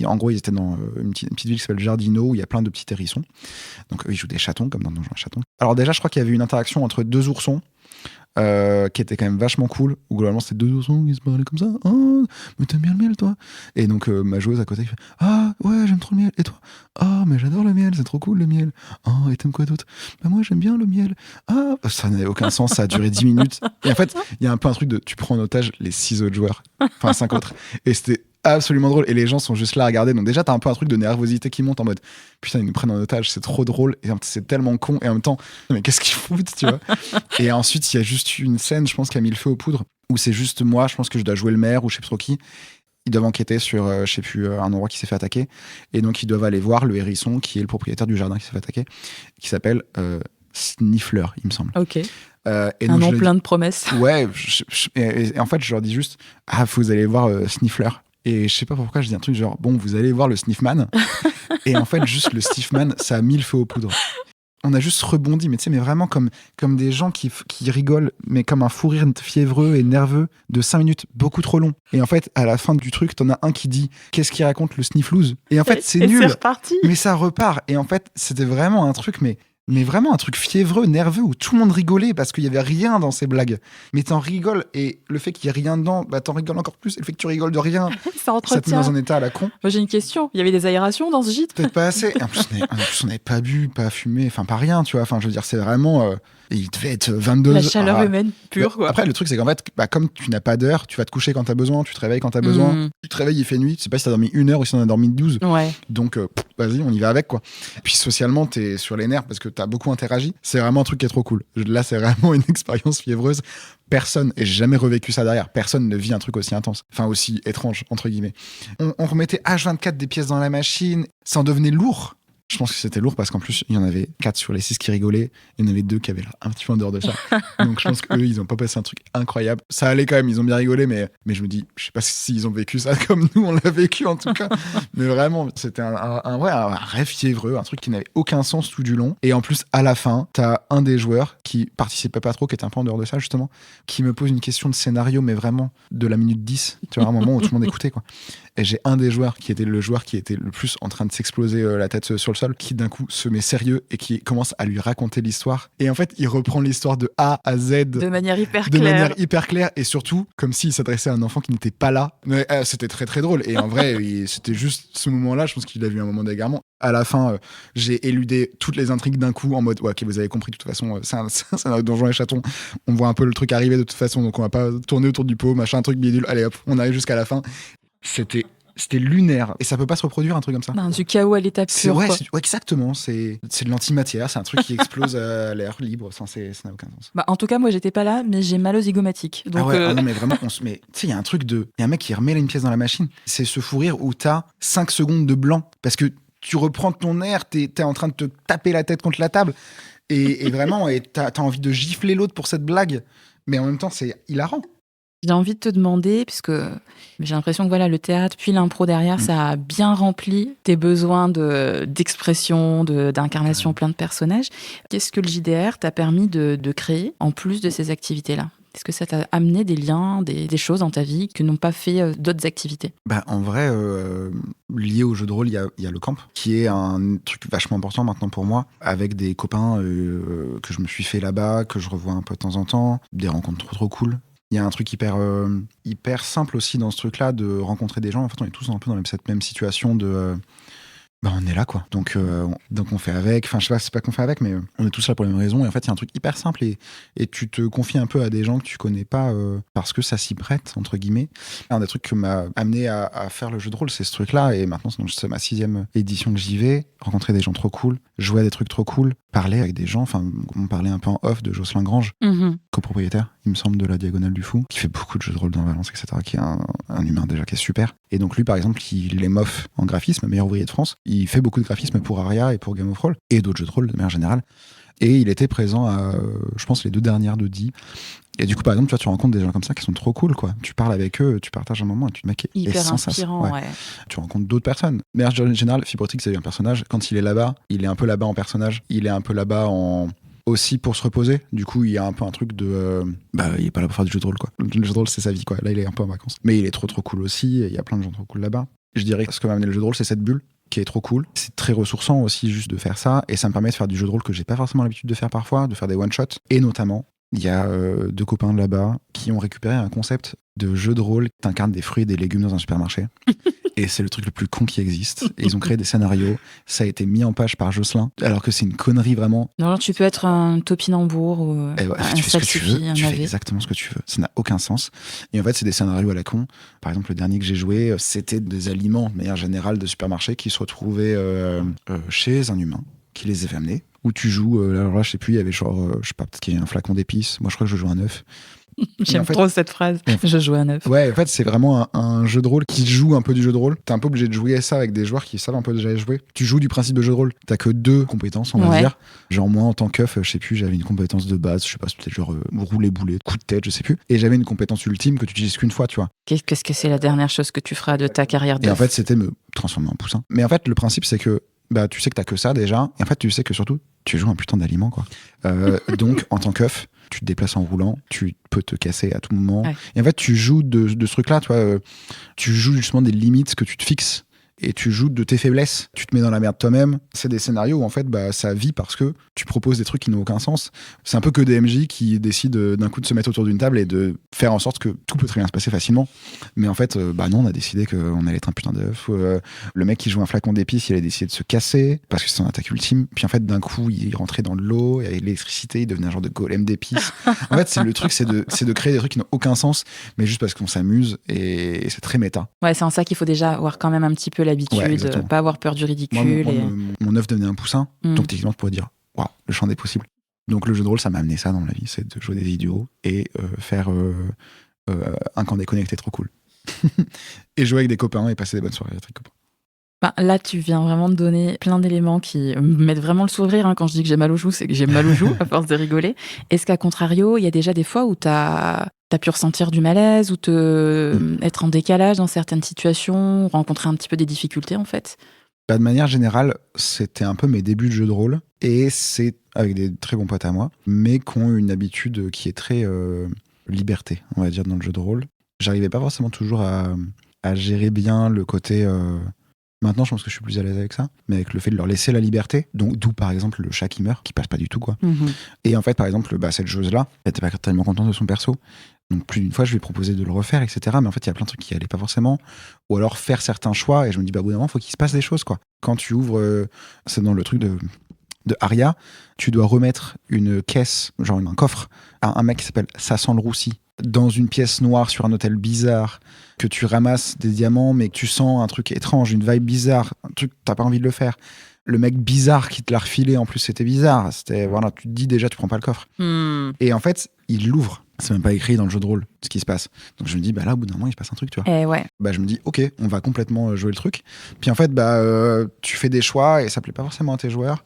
En gros, ils étaient dans une petite ville qui s'appelle Jardino, où il y a plein de petits hérissons. Donc, eux, ils jouent des chatons, comme dans Donjons et Chatons. Alors, déjà, je crois qu'il y avait une interaction entre 2 oursons. Qui était quand même vachement cool, où globalement c'était 2 oursons qui se parlaient comme ça. Oh, mais t'aimes bien le miel, toi? Et donc ma joueuse à côté qui fait ah ouais, j'aime trop le miel. Et toi? Ah, mais j'adore le miel, c'est trop cool le miel. Ah, et t'aimes quoi d'autre? Bah moi j'aime bien le miel. Ah, ça n'avait aucun sens, ça a duré 10 minutes. Et en fait, il y a un peu un truc de tu prends en otage les 6 autres joueurs, enfin 5 autres. Et c'était absolument drôle, et les gens sont juste là à regarder, donc déjà t'as un peu un truc de nervosité qui monte en mode putain, ils nous prennent en otage, c'est trop drôle, et c'est tellement con, et en même temps mais qu'est-ce qu'ils foutent, tu vois. Et ensuite il y a juste une scène, je pense, qui a mis le feu aux poudres, où c'est juste moi, je pense que je dois jouer le maire ou je sais plus trop qui. Ils doivent enquêter sur je sais plus un endroit qui s'est fait attaquer, et donc ils doivent aller voir le hérisson qui est le propriétaire du jardin qui s'est fait attaquer, qui s'appelle Sniffler, il me semble. Ok. Et Un donc, nom plein de promesses. ouais, et en fait je leur dis juste vous allez voir Sniffler. Et je sais pas pourquoi je dis un truc genre bon, vous allez voir le Sniffman. Et en fait juste le Sniffman, ça a mis le feu aux poudres. On a juste rebondi, mais tu sais, mais vraiment comme des gens qui rigolent, mais comme un fou rire fiévreux et nerveux de 5 minutes, beaucoup trop long. Et en fait, à la fin du truc, t'en as un qui dit qu'est-ce qu'il raconte le Snifflouz. Et en fait, c'est nul. C'est reparti. Mais ça repart. Et en fait, c'était vraiment un truc, mais vraiment un truc fiévreux, nerveux, où tout le monde rigolait parce qu'il y avait rien dans ces blagues. Mais t'en rigoles, et le fait qu'il y ait rien dedans, bah t'en rigoles encore plus. Et le fait que tu rigoles de rien, Ça ça te met dans un état à la con. Moi j'ai une question. Il y avait des aérations dans ce gîte? Peut-être pas assez. Et en plus, on n'avait pas bu, pas fumé, enfin pas rien, tu vois. Enfin, je veux dire, c'est vraiment. Il devait être 22 La chaleur humaine pure, quoi. Après, le truc, c'est qu'en fait, comme tu n'as pas d'heure, tu vas te coucher quand t'as besoin, tu te réveilles quand t'as besoin. Tu te réveilles, il fait nuit. Tu sais pas si t'as dormi 1 heure ou si t'en as dormi 12. Ouais. Donc, vas-y, on y va avec, quoi. Et puis, socialement, t'es sur les nerfs parce que t'as beaucoup interagi. C'est vraiment un truc qui est trop cool. Là, c'est vraiment une expérience fiévreuse. Personne, et j'ai jamais revécu ça derrière, personne ne vit un truc aussi intense. Enfin, aussi étrange, entre guillemets. On remettait H24 des pièces dans la machine. Ça en devenait lourd. Je pense que c'était lourd parce qu'en plus, il y en avait 4 sur les 6 qui rigolaient. Il y en avait 2 qui avaient l'air un petit peu en dehors de ça. Donc je pense qu'eux, ils ont pas passé un truc incroyable. Ça allait quand même, ils ont bien rigolé, mais je me dis, je sais pas s'ils ont vécu ça comme nous, on l'a vécu en tout cas. Mais vraiment, c'était un rêve fiévreux, un truc qui n'avait aucun sens tout du long. Et en plus, à la fin, t'as un des joueurs qui participait pas trop, qui était un peu en dehors de ça justement, qui me pose une question de scénario, mais vraiment de la minute 10. Tu vois, un moment où tout le monde écoutait, quoi. Et j'ai un des joueurs qui était le joueur qui était le plus en train de s'exploser la tête sur le sol, qui d'un coup se met sérieux et qui commence à lui raconter l'histoire. Et en fait, il reprend l'histoire de A à Z. De manière hyper de claire. manière hyper claire, et surtout comme s'il s'adressait à un enfant qui n'était pas là. Mais, c'était très très drôle. Et en vrai, c'était juste ce moment-là, je pense qu'il a vu un moment d'égarement. À la fin, j'ai éludé toutes les intrigues d'un coup en mode, ouais, ok, vous avez compris, de toute façon, c'est un Donjons et Chatons. On voit un peu le truc arriver de toute façon, donc on va pas tourner autour du pot, machin, truc bidule. Allez hop, on arrive jusqu'à la fin. C'était lunaire. Et ça peut pas se reproduire, un truc comme ça. Ben, du chaos à l'état pur. Ouais, exactement. C'est de l'antimatière. C'est un truc qui explose à l'air libre. Ça n'a aucun sens. Bah, en tout cas, moi, j'étais pas là, mais j'ai mal aux zygomatiques. Donc, non, mais vraiment, mais tu sais, il y a un truc il y a un mec qui remet une pièce dans la machine. C'est ce fou rire où t'as 5 secondes de blanc. Parce que tu reprends ton air, t'es en train de te taper la tête contre la table. Et vraiment, t'as envie de gifler l'autre pour cette blague. Mais en même temps, c'est hilarant. J'ai envie de te demander, puisque j'ai l'impression que voilà, le théâtre puis l'impro derrière, ça a bien rempli tes besoins d'expression, d'incarnation, plein de personnages. Qu'est-ce que le JDR t'a permis de créer en plus de ces activités-là ? Est-ce que ça t'a amené des liens, des choses dans ta vie que n'ont pas fait d'autres activités ? En vrai, lié au jeu de rôle, il y a le camp, qui est un truc vachement important maintenant pour moi, avec des copains que je me suis fait là-bas, que je revois un peu de temps en temps, des rencontres trop cool. Il y a un truc hyper simple aussi dans ce truc-là, de rencontrer des gens. En fait, on est tous un peu dans cette même situation de... on est là, quoi. Donc on fait avec. Enfin, je sais pas, c'est pas qu'on fait avec, mais on est tous là pour les mêmes raisons. Et en fait, il y a un truc hyper simple et tu te confies un peu à des gens que tu connais pas parce que ça s'y prête, entre guillemets. Un des trucs qui m'a amené à faire le jeu de rôle, c'est ce truc-là. Et maintenant, c'est ma 6e édition que j'y vais. Rencontrer des gens trop cool, jouer à des trucs trop cool, parler avec des gens. Enfin, on parlait un peu en off de Jocelyn Grange, copropriétaire, il me semble, de la Diagonale du Fou, qui fait beaucoup de jeux de rôle dans Valence, etc., qui est un humain déjà qui est super. Et donc lui, par exemple, il est MOF en graphisme, meilleur ouvrier de France. Il fait beaucoup de graphisme pour Aria et pour Game of Roll, et d'autres jeux de rôle de manière générale. Et il était présent à, je pense, les 2 dernières de Die. Et du coup, par exemple, tu rencontres des gens comme ça qui sont trop cool, quoi. Tu parles avec eux, tu partages un moment, et tu te mec est hyper inspirant, ouais. Tu rencontres d'autres personnes. Mais en général, Fibrotix, c'est un personnage. Quand il est là-bas, il est un peu là-bas en personnage. Il est un peu là-bas aussi pour se reposer. Du coup, il y a un peu un truc de... il est pas là pour faire du jeu de rôle, quoi. Le jeu de rôle, c'est sa vie, quoi. Là, il est un peu en vacances. Mais il est trop cool aussi. Il y a plein de gens trop cool là-bas. Je dirais que ce que m'a amené le jeu de rôle, c'est cette bulle qui est trop cool. C'est très ressourçant aussi juste de faire ça. Et ça me permet de faire du jeu de rôle que j'ai pas forcément l'habitude de faire parfois, de faire des one-shots. Et notamment, il y a 2 copains de là-bas qui ont récupéré un concept de jeu de rôle qui incarne des fruits et des légumes dans un supermarché. Et c'est le truc le plus con qui existe. Et ils ont créé des scénarios. Ça a été mis en page par Jocelyn, alors que c'est une connerie vraiment. Non, tu peux être un topinambour ou un tu fais ce que tu veux. Tu fais exactement ce que tu veux. Ça n'a aucun sens. Et en fait, c'est des scénarios à la con. Par exemple, le dernier que j'ai joué, c'était des aliments, de manière générale, de supermarché qui se retrouvaient chez un humain qui les avait amenés. Où tu joues, alors là, je sais plus, il y avait genre, je sais pas, peut-être qu'il y a un flacon d'épices. Moi, je crois que je joue un œuf. J'aime trop cette phrase. Je joue un œuf. Ouais, en fait, c'est vraiment un jeu de rôle qui joue un peu du jeu de rôle. T'es un peu obligé de jouer à ça avec des joueurs qui savent un peu déjà jouer. Tu joues du principe de jeu de rôle. T'as que 2 compétences, on va dire. Genre, moi, en tant qu'œuf, je sais plus, j'avais une compétence de base, je sais pas, peut-être genre rouler boulet, coup de tête, je sais plus. Et j'avais une compétence ultime que tu utilises qu'une fois, tu vois. Qu'est-ce que c'est la dernière chose que tu feras de ta carrière d'œuf? Et en fait, c'était me transformer en poussin. Mais en fait, le principe, c'est que tu sais que t'as que ça déjà. Et en fait, tu sais que surtout, tu joues un putain d'aliment, quoi. Donc, en tant qu'œuf, tu te déplaces en roulant, tu peux te casser à tout moment. Ouais. Et en fait, tu joues de ce truc-là, tu vois. Tu joues justement des limites que tu te fixes et tu joues de tes faiblesses. Tu te mets dans la merde toi-même. C'est des scénarios où en fait, ça vit parce que tu proposes des trucs qui n'ont aucun sens. C'est un peu que des MJ qui décident d'un coup de se mettre autour d'une table et de faire en sorte que tout peut très bien se passer facilement. Mais en fait, non, on a décidé qu'on allait être un putain d'œuf. Le mec qui joue un flacon d'épices, il a décidé de se casser parce que c'est son attaque ultime. Puis en fait, d'un coup, il rentrait dans l'eau, il y avait l'électricité, il devenait un genre de golem d'épices. En fait, le truc, c'est de créer des trucs qui n'ont aucun sens, mais juste parce qu'on s'amuse et c'est très méta. Ouais, c'est en ça qu'il faut déjà avoir quand même un petit peu l'habitude, pas avoir peur du ridicule. Mon œuf devenait un poussin, donc techniquement, tu pourrais dire, waouh, le champ des possibles. Donc le jeu de rôle, ça m'a amené ça dans la vie, c'est de jouer des idiots et faire un camp déconnecté trop cool. Et jouer avec des copains et passer des bonnes soirées avec des copains. Là, tu viens vraiment de donner plein d'éléments qui me mettent vraiment le sourire. Quand je dis que j'ai mal aux joues, c'est que j'ai mal aux joues à force de rigoler. Est-ce qu'à contrario, il y a déjà des fois où t'as pu ressentir du malaise ou être en décalage dans certaines situations, rencontrer un petit peu des difficultés en fait? De manière générale, c'était un peu mes débuts de jeu de rôle et c'est avec des très bons potes à moi, mais qui ont une habitude qui est très liberté, on va dire, dans le jeu de rôle. J'arrivais pas forcément toujours à gérer bien le côté... Maintenant, je pense que je suis plus à l'aise avec ça, mais avec le fait de leur laisser la liberté, donc d'où par exemple le chat qui meurt, qui passe pas du tout, quoi. Et en fait, par exemple, cette chose-là, elle était pas tellement contente de son perso. Donc plus d'une fois, je lui ai proposé de le refaire, etc. Mais en fait, il y a plein de trucs qui allaient pas forcément. Ou alors faire certains choix, et je me dis, au bout d'un moment, il faut qu'il se passe des choses, quoi. Quand tu ouvres, c'est dans le truc de Aria, tu dois remettre une caisse, genre un coffre, à un mec qui s'appelle Ça sent le roussi, dans une pièce noire sur un hôtel bizarre, que tu ramasses des diamants, mais que tu sens un truc étrange, une vibe bizarre, un truc que t'as pas envie de le faire. Le mec bizarre qui te l'a refilé, en plus, c'était bizarre. Voilà, tu te dis déjà, tu prends pas le coffre. Et en fait, il l'ouvre. C'est même pas écrit dans le jeu de rôle ce qui se passe. Donc je me dis, là, au bout d'un moment, il se passe un truc, tu vois. Ouais. Je me dis, ok, on va complètement jouer le truc. Puis en fait, tu fais des choix et ça plaît pas forcément à tes joueurs.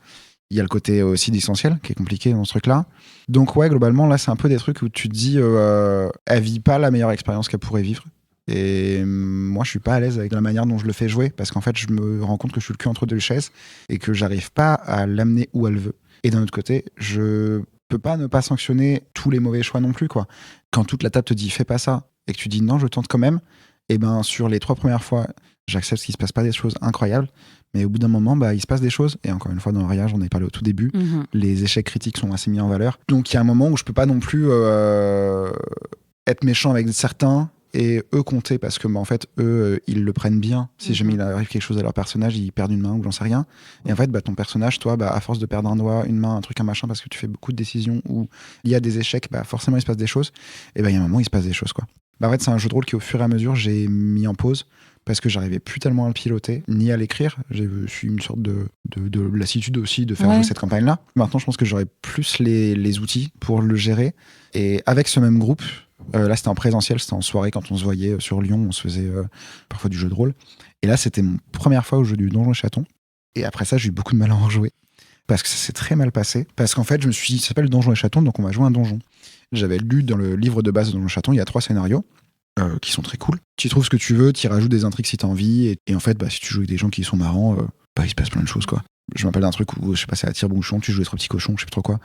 Il y a le côté aussi distanciel qui est compliqué dans ce truc-là. Donc ouais, globalement, là, c'est un peu des trucs où tu te dis, elle vit pas la meilleure expérience qu'elle pourrait vivre. Et moi, je suis pas à l'aise avec la manière dont je le fais jouer parce qu'en fait, je me rends compte que je suis le cul entre deux chaises et que j'arrive pas à l'amener où elle veut. Et d'un autre côté, je peux pas ne pas sanctionner tous les mauvais choix non plus, quoi. Quand toute la table te dit fais pas ça et que tu dis non, je tente quand même, et sur les 3 premières fois, j'accepte qu'il se passe pas des choses incroyables, mais au bout d'un moment, il se passe des choses. Et encore une fois, dans Aria, j'en ai parlé au tout début, les échecs critiques sont assez mis en valeur. Donc il y a un moment où je peux pas non plus être méchant avec certains et eux compter parce que en fait eux ils le prennent bien. Si jamais il arrive quelque chose à leur personnage, ils perdent une main ou j'en sais rien, et en fait ton personnage, toi, à force de perdre un doigt, une main, un truc, un machin, parce que tu fais beaucoup de décisions où il y a des échecs, forcément il se passe des choses, et il y a un moment il se passe des choses, quoi. En fait c'est un jeu de rôle qui au fur et à mesure j'ai mis en pause parce que j'arrivais plus tellement à le piloter ni à l'écrire. J'ai eu une sorte de lassitude aussi de faire jouer cette campagne là. Maintenant je pense que j'aurais plus les outils pour le gérer, et avec ce même groupe, là c'était en présentiel, c'était en soirée quand on se voyait sur Lyon, on se faisait parfois du jeu de rôle, et là c'était mon première fois au jeu du Donjon et Chaton, et après ça j'ai eu beaucoup de mal à en rejouer parce que ça s'est très mal passé, parce qu'en fait je me suis dit ça s'appelle Donjon et Chaton, donc on va jouer un donjon. J'avais lu dans le livre de base de Donjon et Chaton, il y a 3 scénarios, qui sont très cool. Tu trouves ce que tu veux, tu rajoutes des intrigues si t'as envie, et en fait, si tu joues avec des gens qui sont marrants, il se passe plein de choses, quoi. Je m'appelle d'un truc où, je sais pas, c'est à tire-bouchon, tu joues les 3 petits cochons, je sais plus trop quoi.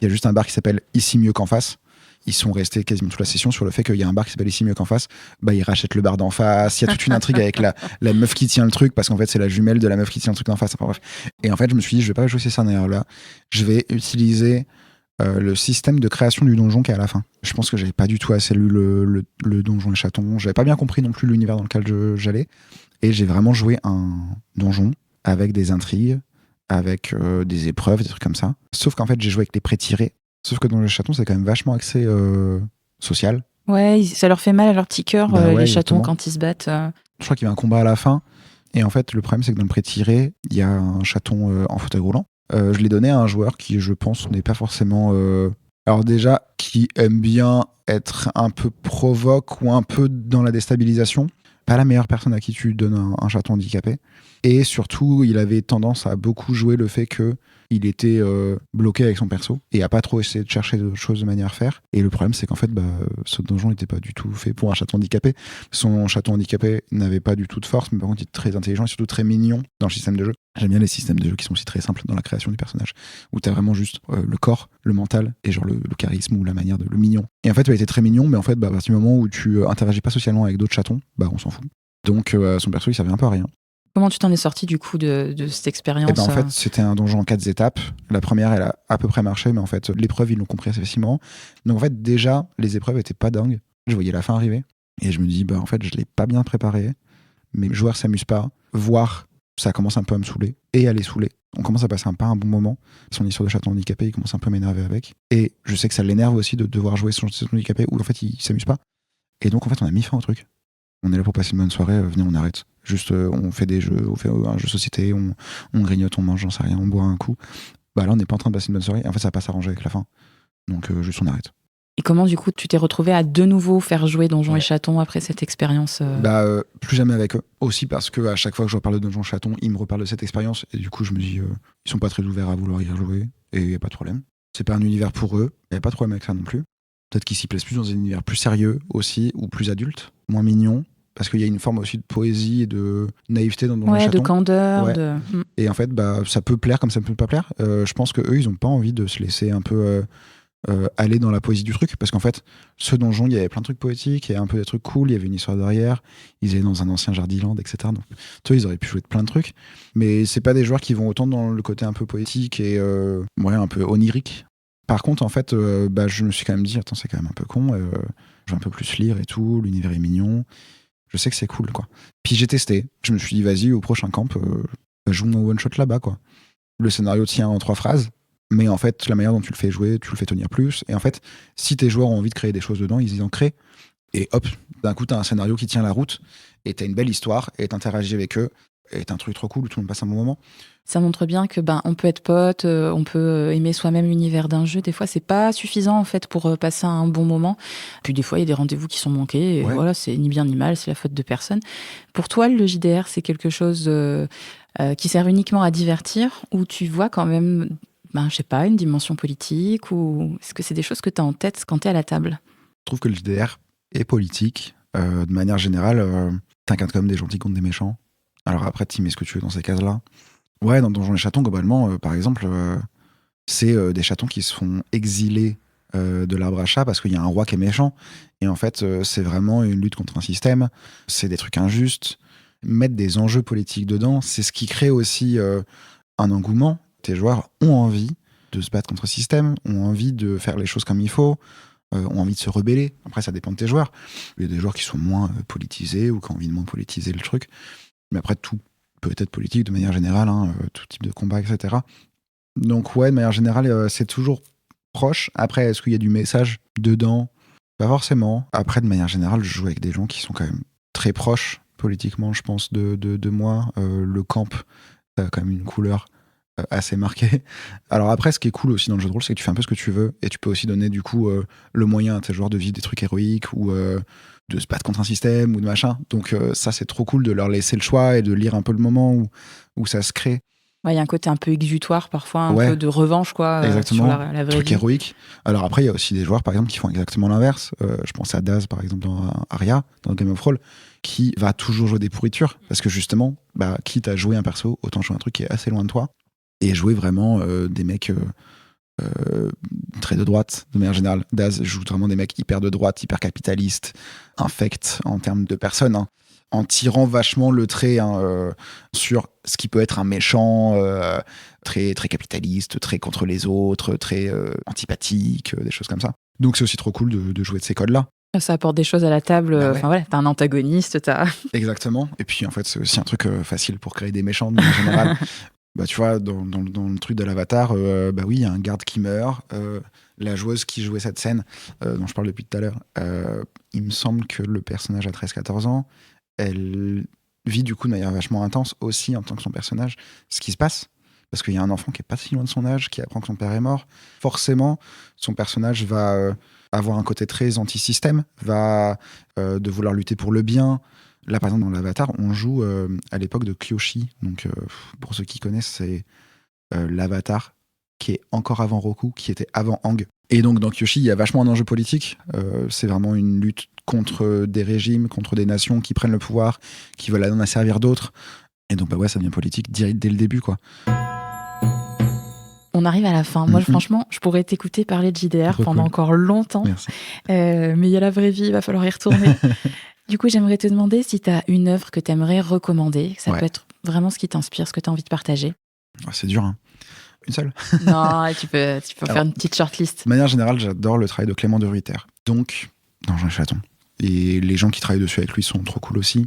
Il y a juste un bar qui s'appelle Ici mieux qu'en face. Ils sont restés quasiment toute la session sur le fait qu'il y a un bar qui s'appelle Ici mieux qu'en face. Ils rachètent le bar d'en face. Il y a toute une intrigue avec la meuf qui tient le truc, parce qu'en fait, c'est la jumelle de la meuf qui tient le truc d'en face. Enfin, bref. Et en fait, je me suis dit, je vais pas jouer ces scénarios-là. Je vais utiliser le système de création du donjon qui est à la fin. Je pense que j'avais pas du tout assez lu le donjon et chaton. J'avais pas bien compris non plus l'univers dans lequel j'allais. Et j'ai vraiment joué un donjon avec des intrigues, avec des épreuves, des trucs comme ça. Sauf qu'en fait, j'ai joué avec les pré-tirés. Sauf que dans les chatons, c'est quand même vachement axé social. Ouais, ça leur fait mal à leur petit cœur, Ouais, les chatons, exactement. quand ils se battent. Je crois qu'il y avait un combat à la fin. Et en fait, le problème, c'est que dans le pré-tiré, il y a un chaton en fauteuil roulant. Je l'ai donné à un joueur qui, je pense, n'est pas forcément... Alors déjà, qui aime bien être un peu provoque ou un peu dans la déstabilisation. Pas la meilleure personne à qui tu donnes un chaton handicapé. Et surtout, il avait tendance à beaucoup jouer le fait que il était bloqué avec son perso et a pas trop essayé de chercher d'autres choses de manière à faire. Et le problème, c'est qu'en fait, ce donjon n'était pas du tout fait pour un chaton handicapé. Son chaton handicapé n'avait pas du tout de force, mais par contre, il était très intelligent et surtout très mignon dans le système de jeu. J'aime bien les systèmes de jeu qui sont aussi très simples dans la création du personnage, où t'as vraiment juste le corps, le mental et genre le charisme ou la manière de le mignon. Et en fait, il était très mignon, mais en fait, à partir du moment où tu interagis pas socialement avec d'autres chatons, on s'en fout. Donc son perso, il servait un peu à rien. Comment tu t'en es sorti du coup de cette expérience? En fait, c'était un donjon en 4 étapes. La première, elle a à peu près marché, mais en fait, l'épreuve, ils l'ont compris assez facilement. Donc en fait, déjà, les épreuves étaient pas dingues. Je voyais la fin arriver. Et je me dis, en fait, je l'ai pas bien préparé. Mes joueurs s'amusent pas. Voire, ça commence un peu à me saouler. Et à les saouler. On commence à passer un bon moment. Son histoire de chaton handicapé, il commence un peu à m'énerver avec. Et je sais que ça l'énerve aussi de devoir jouer son chaton handicapé où en fait, il s'amuse pas. Et donc, en fait, on a mis fin au truc. On est là pour passer une bonne soirée, venez, on arrête. Juste, on fait des jeux, on fait un jeu société, on grignote, on mange, j'en sais rien, on boit un coup. Là, on n'est pas en train de passer une bonne soirée. En fait, ça va pas s'arranger avec la fin. Donc, juste, on arrête. Et comment, du coup, tu t'es retrouvé à de nouveau faire jouer Donjons et Chatons après cette expérience Plus jamais avec eux. Aussi parce que à chaque fois que je reparle de Donjons et Chatons, ils me reparlent de cette expérience. Et du coup, je me dis, ils sont pas très ouverts à vouloir y rejouer. Et il n'y a pas de problème. C'est pas un univers pour eux. Il n'y a pas de problème avec ça non plus. Peut-être qu'ils s'y plaisent plus dans un univers plus sérieux aussi, ou plus adulte, moins mignon. Parce qu'il y a une forme aussi de poésie et de naïveté dans Donjons et Chatons. De candeur. Ouais. Et en fait, ça peut plaire comme ça peut pas plaire. Je pense qu'eux, ils ont pas envie de se laisser un peu aller dans la poésie du truc. Parce qu'en fait, ce donjon, il y avait plein de trucs poétiques, il y avait un peu des trucs cool, il y avait une histoire derrière. Ils étaient dans un ancien Jardiland, etc. Donc, tu vois, ils auraient pu jouer de plein de trucs. Mais c'est pas des joueurs qui vont autant dans le côté un peu poétique et un peu onirique. Par contre, en fait, je me suis quand même dit, attends, c'est quand même un peu con. Je vais un peu plus lire et tout, l'univers est mignon. Je sais que c'est cool, quoi. Puis j'ai testé. Je me suis dit, vas-y, au prochain camp, joue mon one-shot là-bas, quoi. Le scénario tient en 3 phrases, mais en fait, la manière dont tu le fais jouer, tu le fais tenir plus. Et en fait, si tes joueurs ont envie de créer des choses dedans, ils y en créent. Et hop, d'un coup, t'as un scénario qui tient la route, et t'as une belle histoire, et t'interagis avec eux, et t'as un truc trop cool où tout le monde passe un bon moment. Ça montre bien que on peut être pote, on peut aimer soi-même l'univers d'un jeu. Des fois, c'est pas suffisant en fait pour passer un bon moment. Puis des fois, il y a des rendez-vous qui sont manqués. Et voilà, c'est ni bien ni mal, c'est la faute de personne. Pour toi, le JDR, c'est quelque chose qui sert uniquement à divertir, ou tu vois quand même, je sais pas, une dimension politique, ou est-ce que c'est des choses que tu as en tête quand tu es à la table? Je trouve que le JDR est politique. De manière générale, t'incarnes quand même des gentils contre des méchants. Alors après, tu mets ce que tu veux dans ces cases-là. Ouais, dans Donjons et Chatons, globalement, par exemple, c'est des chatons qui se font exiler de l'arbre à chat parce qu'il y a un roi qui est méchant. Et en fait, c'est vraiment une lutte contre un système. C'est des trucs injustes. Mettre des enjeux politiques dedans, c'est ce qui crée aussi un engouement. Tes joueurs ont envie de se battre contre le système, ont envie de faire les choses comme il faut, ont envie de se rebeller. Après, ça dépend de tes joueurs. Il y a des joueurs qui sont moins politisés ou qui ont envie de moins politiser le truc. Mais après, tout peut être politique de manière générale, tout type de combat, etc. Donc ouais, de manière générale, c'est toujours proche. Après, est-ce qu'il y a du message dedans? Pas forcément. Après, de manière générale, je joue avec des gens qui sont quand même très proches politiquement, je pense, de moi. Le camp a quand même une couleur assez marquée. Alors après, ce qui est cool aussi dans le jeu de rôle, c'est que tu fais un peu ce que tu veux et tu peux aussi donner du coup le moyen à tes joueurs de vivre des trucs héroïques ou de se battre contre un système ou de machin. Donc ça, c'est trop cool de leur laisser le choix et de lire un peu le moment où ça se crée. Ouais, il y a un côté un peu exutoire parfois, un Ouais. peu de revanche quoi, Exactement. sur la vraie Truc vie. héroïque. Alors après, il y a aussi des joueurs, par exemple, qui font exactement l'inverse. Je pense à Daz, par exemple, dans Arya, dans Game of Thrones, qui va toujours jouer des pourritures. Parce que justement, quitte à jouer un perso, autant jouer un truc qui est assez loin de toi. Et jouer vraiment des mecs très de droite, de manière générale. Daz joue vraiment des mecs hyper de droite, hyper capitalistes, infects en termes de personnes, hein, en tirant vachement le trait sur ce qui peut être un méchant très, très capitaliste, très contre les autres, très antipathique, des choses comme ça. Donc c'est aussi trop cool de jouer de ces codes-là. Ça apporte des choses à la table. Bah ouais. Enfin voilà, t'as un antagoniste, t'as. Exactement. Et puis en fait, c'est aussi un truc facile pour créer des méchants en général. Tu vois, dans le truc de l'Avatar, oui, il y a un garde qui meurt. La joueuse qui jouait cette scène, dont je parle depuis tout à l'heure, il me semble que le personnage a 13-14 ans. Elle vit du coup de manière vachement intense aussi en tant que son personnage ce qui se passe. Parce qu'il y a un enfant qui est pas si loin de son âge, qui apprend que son père est mort. Forcément, son personnage va avoir un côté très anti-système, va de vouloir lutter pour le bien. Là, par exemple, dans l'Avatar, on joue à l'époque de Kyoshi. Donc, pour ceux qui connaissent, c'est l'Avatar qui est encore avant Roku, qui était avant Aang. Et donc, dans Kyoshi, il y a vachement un enjeu politique. C'est vraiment une lutte contre des régimes, contre des nations qui prennent le pouvoir, qui veulent en asservir d'autres. Et donc, ça devient politique dès le début, quoi. On arrive à la fin. Moi, franchement, je pourrais t'écouter parler de JDR pendant encore longtemps. Merci. Mais il y a la vraie vie, il va falloir y retourner. Du coup, j'aimerais te demander si tu as une œuvre que tu aimerais recommander. Ça peut être vraiment ce qui t'inspire, ce que tu as envie de partager. C'est dur, hein. Une seule. Non, tu peux faire une petite shortlist. De manière générale, j'adore le travail de Clément de Ruyter. Donc, dans Jean Chaton. Et les gens qui travaillent dessus avec lui sont trop cool aussi.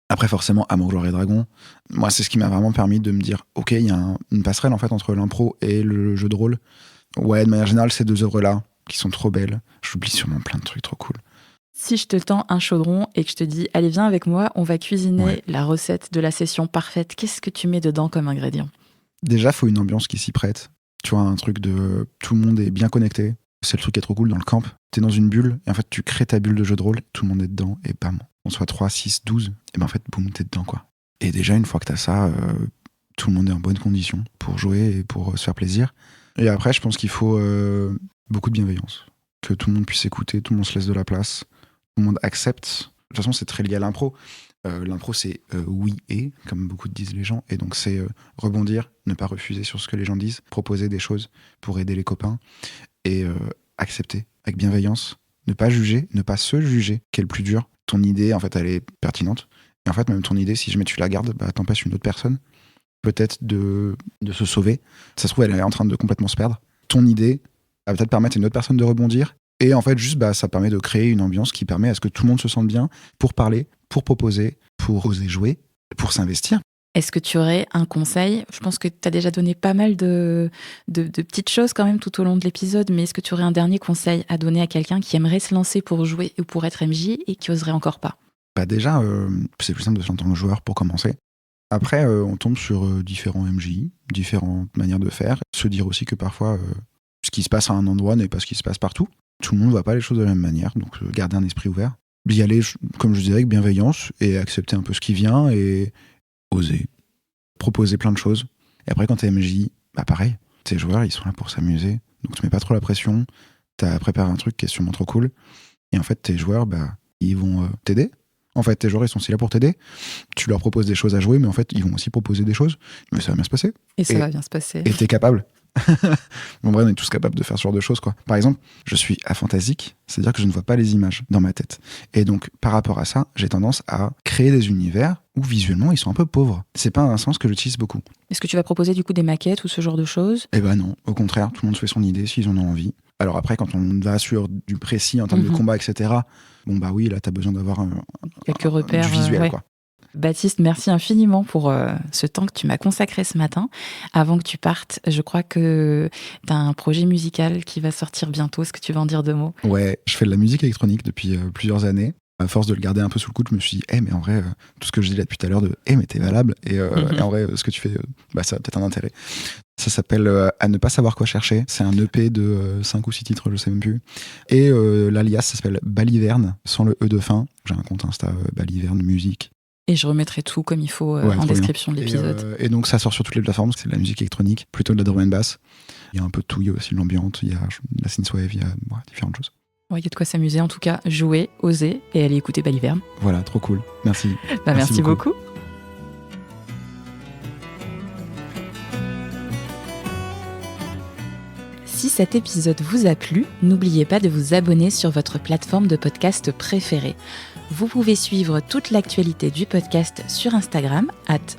Après, forcément, Amour, Gloire et Dragon. Moi, c'est ce qui m'a vraiment permis de me dire, ok, il y a une passerelle en fait entre l'impro et le jeu de rôle. Ouais, de manière générale, ces deux œuvres-là, qui sont trop belles. J'oublie sûrement plein de trucs trop cool. Si je te tends un chaudron et que je te dis, allez, viens avec moi, on va cuisiner la recette de la session parfaite, qu'est-ce que tu mets dedans comme ingrédient ? Déjà, il faut une ambiance qui s'y prête. Tu vois, un truc de tout le monde est bien connecté. C'est le truc qui est trop cool dans le camp. T'es dans une bulle et en fait, tu crées ta bulle de jeu de rôle, tout le monde est dedans et bam. On soit 3, 6, 12, et ben en fait, boum, t'es dedans, quoi. Et déjà, une fois que t'as ça, tout le monde est en bonne condition pour jouer et pour se faire plaisir. Et après, je pense qu'il faut beaucoup de bienveillance. Que tout le monde puisse écouter, tout le monde se laisse de la place, tout le monde accepte. De toute façon, c'est très lié à l'impro. L'impro, c'est oui et, comme beaucoup disent les gens. Et donc, c'est rebondir, ne pas refuser sur ce que les gens disent, proposer des choses pour aider les copains et accepter avec bienveillance. Ne pas juger, ne pas se juger, qui est le plus dur. Ton idée, en fait, elle est pertinente. Et en fait, même ton idée, si jamais tu la gardes, t'empêches une autre personne, peut-être de se sauver. Ça se trouve, elle est en train de complètement se perdre. Ton idée va peut-être permettre à une autre personne de rebondir. Et en fait, juste, ça permet de créer une ambiance qui permet à ce que tout le monde se sente bien pour parler, pour proposer, pour oser jouer, pour s'investir. Est-ce que tu aurais un conseil ? Je pense que tu as déjà donné pas mal de petites choses quand même tout au long de l'épisode, mais est-ce que tu aurais un dernier conseil à donner à quelqu'un qui aimerait se lancer pour jouer ou pour être MJ et qui oserait encore pas ? Déjà, c'est plus simple de s'entendre joueur pour commencer. Après, on tombe sur différents MJ, différentes manières de faire. Se dire aussi que parfois, ce qui se passe à un endroit n'est pas ce qui se passe partout. Tout le monde ne voit pas les choses de la même manière, donc garder un esprit ouvert. Y aller, comme je disais, avec bienveillance et accepter un peu ce qui vient et oser, proposer plein de choses. Et après, quand t'es MJ, pareil, tes joueurs, ils sont là pour s'amuser, donc tu mets pas trop la pression, t'as préparé un truc qui est sûrement trop cool, et en fait, tes joueurs, ils vont t'aider. En fait, tes joueurs, ils sont aussi là pour t'aider. Tu leur proposes des choses à jouer, mais en fait, ils vont aussi proposer des choses, mais ça va bien se passer. Et ça va bien se passer. Et t'es capable. En vrai, on est tous capables de faire ce genre de choses, quoi. Par exemple, je suis aphantasique, c'est-à-dire que je ne vois pas les images dans ma tête. Et donc, par rapport à ça, j'ai tendance à créer des univers où visuellement, ils sont un peu pauvres. C'est pas un sens que j'utilise beaucoup. Est-ce que tu vas proposer du coup des maquettes ou ce genre de choses ? Eh ben non, au contraire, tout le monde se fait son idée s'ils en ont envie. Alors après, quand on va sur du précis en termes de combat, etc., oui, là, t'as besoin d'avoir quelques repères, du visuel, quoi. Baptiste, merci infiniment pour ce temps que tu m'as consacré ce matin. Avant que tu partes, je crois que tu as un projet musical qui va sortir bientôt. Est-ce que tu vas en dire 2 mots ? Ouais, je fais de la musique électronique depuis plusieurs années. À force de le garder un peu sous le coude, je me suis dit, mais en vrai, tout ce que je dis là depuis tout à l'heure de mais t'es valable. Et en vrai, ce que tu fais, ça a peut-être un intérêt. Ça s'appelle À ne pas savoir quoi chercher. C'est un EP de 5 ou 6 titres, je sais même plus. Et l'alias, ça s'appelle Baliverne, sans le E de fin. J'ai un compte Insta, Baliverne Musique. Et je remettrai tout comme il faut Ouais, en trop description de bien. l'épisode. Et donc ça sort sur toutes les plateformes, c'est de la musique électronique, plutôt de la drum and bass. Il y a un peu de tout, il y a aussi de l'ambiance, il y a de la synthwave, il y a différentes choses. Il y a de quoi s'amuser en tout cas, jouer, oser et aller écouter Baliverne. Voilà, trop cool. Merci. Merci beaucoup. Si cet épisode vous a plu, n'oubliez pas de vous abonner sur votre plateforme de podcast préférée. Vous pouvez suivre toute l'actualité du podcast sur Instagram,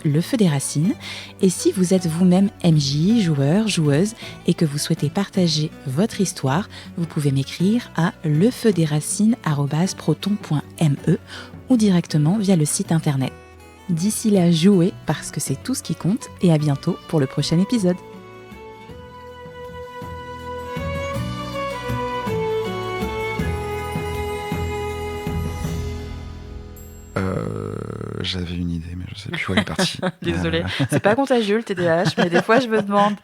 @lefeudesracines. Et si vous êtes vous-même MJ, joueur, joueuse, et que vous souhaitez partager votre histoire, vous pouvez m'écrire à lefeudesracines@proton.me ou directement via le site internet. D'ici là, jouez parce que c'est tout ce qui compte et à bientôt pour le prochain épisode. J'avais une idée, mais je sais plus où elle est partie. Désolée, c'est pas contagieux le TDAH, mais des fois je me demande.